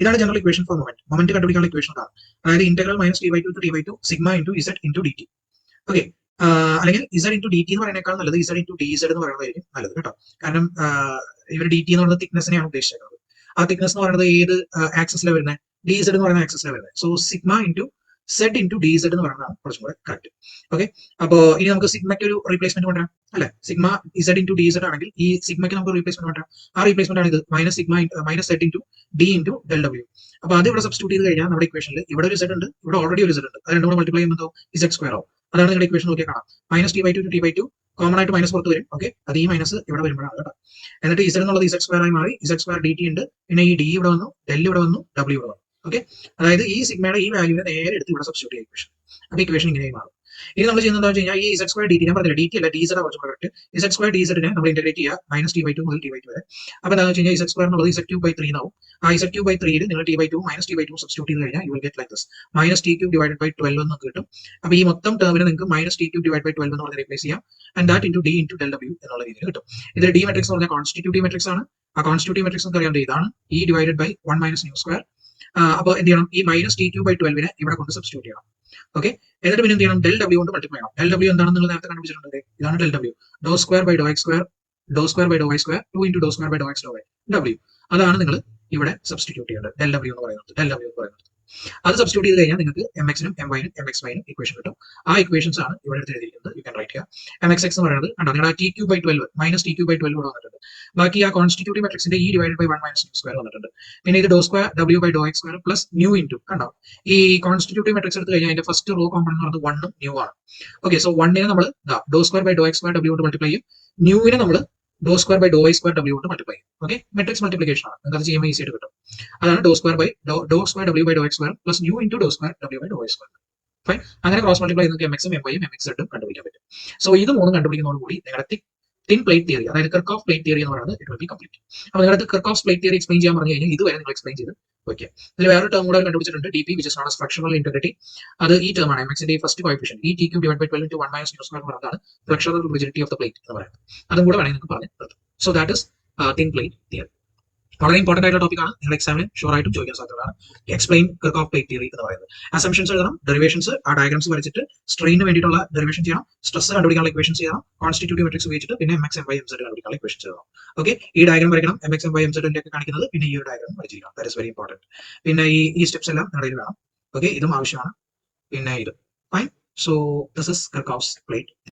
ഇതാണ് ജനറൽ ഇക്വേഷൻ ഫോർ മൊമെന്റ് കണ്ടുപിടിക്കാനുള്ള ഇക്വേഷൻ ആണ്. അതായത് integral minus t/2 to t/2 sigma into Z into D T. Okay, അല്ലെങ്കിൽ ഇസഡ് ഇൻറ്റു ഡി ടി എന്ന് പറയുന്നേക്കാൾ നല്ലത് ഇസഡ് ഇൻറ്റു ഡി ഇസഡ് എന്ന് പറയുന്നതായിരിക്കും നല്ലത് കേട്ടോ. കാരണം ഇവർ ഡി ടി എന്ന് പറയുന്നത് തിക്നെസ്സിനെയാണ് ഉദ്ദേശിക്കുന്നത്. ആ തിക്നെസ് എന്ന് പറയുന്നത് ഏത് ആക്സിസിലാണ് വരുന്നത്? ഡി ഇസഡ് എന്ന് പറയുന്ന ആക്സിസിലാണ് വരുന്നത്. So sigma into Z into D Z എന്ന് പറയുന്നതാണ് കുറച്ചും കൂടെ കറക്റ്റ്. ഓക്കെ, അപ്പോ ഇനി നമുക്ക് സിഗ്മയ്ക്ക് ഒരു റീപ്ലേസ്മെന്റ് കൊണ്ടുവരാം അല്ലെ. Sigma Z into D Z ആണെങ്കിൽ ഈ സിഗ്മയ്ക്ക് നമുക്ക് റീപ്ലേസ്മെന്റ് കൊണ്ടുവരാം. ആ റീപ്ലേസ്മെന്റ് ആണ് ഇത് minus sigma minus Z into D into del W. അപ്പൊ അത് ഇവിടെ സബ്സ്റ്റിറ്റ്യൂട്ട് ചെയ്ത് കഴിഞ്ഞാൽ നമ്മുടെ ഇക്വേഷനിൽ ഇവിടെ ഒരു സെഡ് ഉണ്ട്, ഇവിടെ ഓൾറെഡി ഒരു സെഡ് ഉണ്ട്, അത് രണ്ടും കൂടെ മൾട്ടിപ്ലൈ ചെയ്യുമ്പോൾ ഇസഡ് സ്ക്വയർ ആവും. അതാണ് നിങ്ങളുടെ ഇക്വേഷൻ നോക്കിയാൽ കാണാം. Minus t/2 to t/2 common ആയിട്ട് മൈനസ് പുറത്ത് വരും. ഓക്കെ, അത് ഈ മൈനസ് ഇവിടെ വരുമ്പോഴാണ് കേട്ടോ. എന്നിട്ട് ഇസഡ് എന്നുള്ളത് ഇസഡ് സ്ക്വയർ ആയി മാറി, ഇസഡ് സ്ക്വയർ ഡി ടി ഉണ്ട്, പിന്നെ ഈ ഡി ഇവിടെ വന്നു, ഡെൽ ഇവിടെ വന്നു, ഡബ്ല്യൂ ഇവിടെ വന്നു. ഓക്കെ, അതായത് ഈ സിഗ്മയുടെ ഈ വാല്യൂവിനെ നേരെ എടുത്ത് ഇവിടെ സബ്സ്റ്റിറ്റ്യൂട്ട് ചെയ്യുക ഇക്വേഷൻ. അപ്പൊ ഇക്വേഷൻ ഇങ്ങനെയായി മാറും. ഇനി നമ്മൾ ചെയ്യുന്നത് എന്താ വെച്ച് കഴിഞ്ഞാൽ ഈ ഇസഡ് സ്ക്വയർ ഡി ടി ഞാൻ പറഞ്ഞില്ല, ഡി ടി അല്ല ഡി സെഡ് കുറച്ചും കറക്റ്റ്. ഇസഡ് സ്ക്വയർ ഡി സെഡിനെ നമ്മൾ ഇന്റഗ്രേറ്റ് ചെയ്യുക മൈനസ് t/2 മുതൽ t/2 വരെ. അപ്പൊ എന്താണെന്ന് വെച്ച് കഴിഞ്ഞാൽ ഇസഡ് സ്ക്വയർ എന്നുള്ളത് z³ 3 ആവും. ആ z³3 നിങ്ങൾ t/2 മൈനസ് t/2 സബ്സ്റ്റിറ്റ്യൂട്ട് ചെയ്ത് കഴിഞ്ഞാൽ you will get like this minus t³ divided by 12 എന്ന് കിട്ടും. അപ്പൊ ഈ മൊത്തം ടേമിനെ നിങ്ങൾക്ക് മൈനസ് t³ ഡിവൈഡ് ബൈ 12 എന്ന് പറഞ്ഞ് റീപ്ലേസ് ചെയ്യാം. And that into D into del W എന്നുള്ള രീതിയിൽ കിട്ടും. ഇത് ഡി മെട്രിക്സ് എന്ന് പറഞ്ഞാൽ കോൺസ്റ്റിറ്റ്യൂട്ടീവ് മെട്രിക്സ് ആണ്. ആ കോൺസ്റ്റിറ്റ്യൂട്ടീവ് മെട്രിക്സ് നമുക്ക് അറിയാം ഇതാണ് E divided by 1 minus nu square. അപ്പോൾ എന്ത് ചെയ്യണം? ഈ മൈനസ് t³/12 ഇവിടെ കൊണ്ട് സബ്സ്റ്റിറ്റ്യൂട്ട് ചെയ്യണം. ഓക്കെ, എന്നിട്ട് പിന്നെ എന്ത് ചെയ്യണം? ഡെൽ ഡബ്ല്യൂ കൊണ്ട് മൾട്ടിപ്ലൈ ചെയ്യണം. ഡെൽ ഡബ്ല്യൂ എന്താണെന്ന് നിങ്ങൾ നേരത്തെ കണ്ടുപിടിച്ചിട്ടുണ്ട്. ഇതാണ് del W, doh square by Dr X square doh square by doh Y square 2 into Dr square by Dr X Dr Y W. അതാണ് നിങ്ങൾ ഇവിടെ സബ്സ്റ്റിറ്റ്യൂട്ട് ചെയ്യേണ്ടത് ഡെൽ ഡബ്ല്യൂ എന്ന് പറയുന്നത്. അത് സബ്സ്റ്റിറ്റ്യൂട്ട് ചെയ്ത് കഴിഞ്ഞാൽ നിങ്ങൾക്ക് എം എക്സിനും എം വൈനും എം എക്സ് വൈനും ഇക്വേഷൻ കിട്ടും. ആ ഇക്വേഷൻസ് ആണ് ഇവിടെ എടുത്ത് എഴുതിയിരിക്കുന്നത്. You can write here. M X X എന്ന് പറയുന്നത് കണ്ടോ, നിങ്ങളുടെ T Q by 12 minus T Q by 12 ഇവിടെ വന്നിട്ടുണ്ട്. ബാക്കി ആ കോൺസ്റ്റിറ്റ്യൂട്ടീവ് മെട്രിക്സിന്റെ E divide by 1 minus nu square വന്നിട്ടുണ്ട്. പിന്നെ ഇത് doh square W by Dr X square plus nu into കണ്ടോ, ഈ കോൺസ്റ്റിറ്റ്യൂട്ടീവ് മെട്രിക്സ് എടുത്ത് കഴിഞ്ഞാൽ അതിന്റെ ഫസ്റ്റ് റോ കോമ്പണന്റ് എന്ന് പറയുന്നത് 1 ന്യൂ ആണ്. ഓക്കെ, സോ 1 നമ്മൾ doh square by Dr X square W കൊണ്ട് മൾട്ടിപ്ലൈ ചെയ്യും. ന്യൂവിനെ നമ്മൾ doh square by doh Y square W കൊണ്ട് മൾട്ടിപ്ലൈ ചെയ്യും. ഓക്കെ, മെട്രിക്സ് മൾട്ടിപ്ലിക്കേഷൻ ആണ്, നിങ്ങൾക്ക് അത് ചെയ്യുമ്പോൾ ഈസി ആയിട്ട് കിട്ടും. അതാണ് doh square by doh square W by Dr X square plus nu into Dr square W by doh Y square. Fine, അങ്ങനെ ക്രോസ് മൾട്ടിപ്ലൈ നിങ്ങൾക്ക് എം എക്സും എം വൈയും എം എക്സ് സെഡും കണ്ടുപിടിക്കാൻ പറ്റും. സോ ഇത് മൂന്നും കണ്ടുപിടിക്കുന്നതോടുകൂടി നിങ്ങളുടെ തിൻ പ്ലേറ്റ് തിയറി, അതായത് കിർക്കോഫ് പ്ലേറ്റ് തിയറി എന്ന് പറയുന്നത് ഇറ്റ് വിൽ ബി കംപ്ലീറ്റ്. അപ്പോൾ നിങ്ങളുടെ കിർക്കോഫ് പ്ലേറ്റ് തിയറി എക്സ്പ്ലെയിൻ ചെയ്യാൻ പറഞ്ഞു കഴിഞ്ഞാൽ ഇതുവരെ നിങ്ങൾ എക്സ്പ്ലെയിൻ ചെയ്ത് ഓക്കെ. ഇതിൽ വേറെ ടേം കൂടെ കണ്ടുപിടിച്ചിട്ടുണ്ട്, D P, which is known as flexural integrity. അത് ഈ ടേം ആണ്, എം എക്സിന്റെ ഫസ്റ്റ് കോഎഫിഷ്യന്റ് ഈ T Q divide by 12 into 1 minus nu square എന്ന് പറയുന്നതാണ് flexural rigidity of the plate എന്ന് പറയുന്നത്. അതും കൂടെ വേണമെങ്കിൽ നിങ്ങൾക്ക് പറഞ്ഞു നിർത്തും. So that is thin plate theory. വളരെ ഇമ്പോർട്ടന്റ് ആയിട്ടുള്ള ടോപ്പിക്കാണ്, നിങ്ങൾ എക്സാമിന് ഷുവർ ആയിട്ടും ചോദിക്കാൻ സാധ്യതയാണ്. എക്സ്പ്ലെയിൻ കിർക്കോഫ് പ്ലേറ്റ് തിയറി എന്ന് പറയുന്നത്. അസംഷൻസ് എഴുതണം, ഡെറിവേഷൻസ് ആ ഡയഗ്രാംസ് വരച്ചിട്ട് സ്ട്രെയിന് വേണ്ടിയിട്ടുള്ള ഡെറിവേഷൻ ചെയ്യണം, സ്ട്രെസ് കണ്ടുപിടിക്കാനുള്ള ഇക്വേഷൻസ് ചെയ്യണം, കോൺസ്റ്റിറ്റ്യൂട്ടീവ് മെട്രിക്സ് ഉപയോഗിച്ചിട്ട് പിന്നെ M X M Y M Z കണ്ടുപിടിക്കാനുള്ള ഇക്വേഷൻസ് ചെയ്യണം. ഓക്കെ, ഈ ഡയഗ്രാം വരയ്ക്കണം, M X M Y M സെഡിന്റെ ഒക്കെ കാണിക്കുന്നത്, പിന്നെ ഈ ഒരു ഡയഗ്രാം വരച്ചിരിക്കണം. That is very important. പിന്നെ ഈ സ്റ്റെപ്സ് എല്ലാം നിങ്ങളുടെ വേണം. ഓക്കെ, ഇതും ആവശ്യമാണ്. പിന്നെ ഇത് fine. So this is Kirchhoff's plate.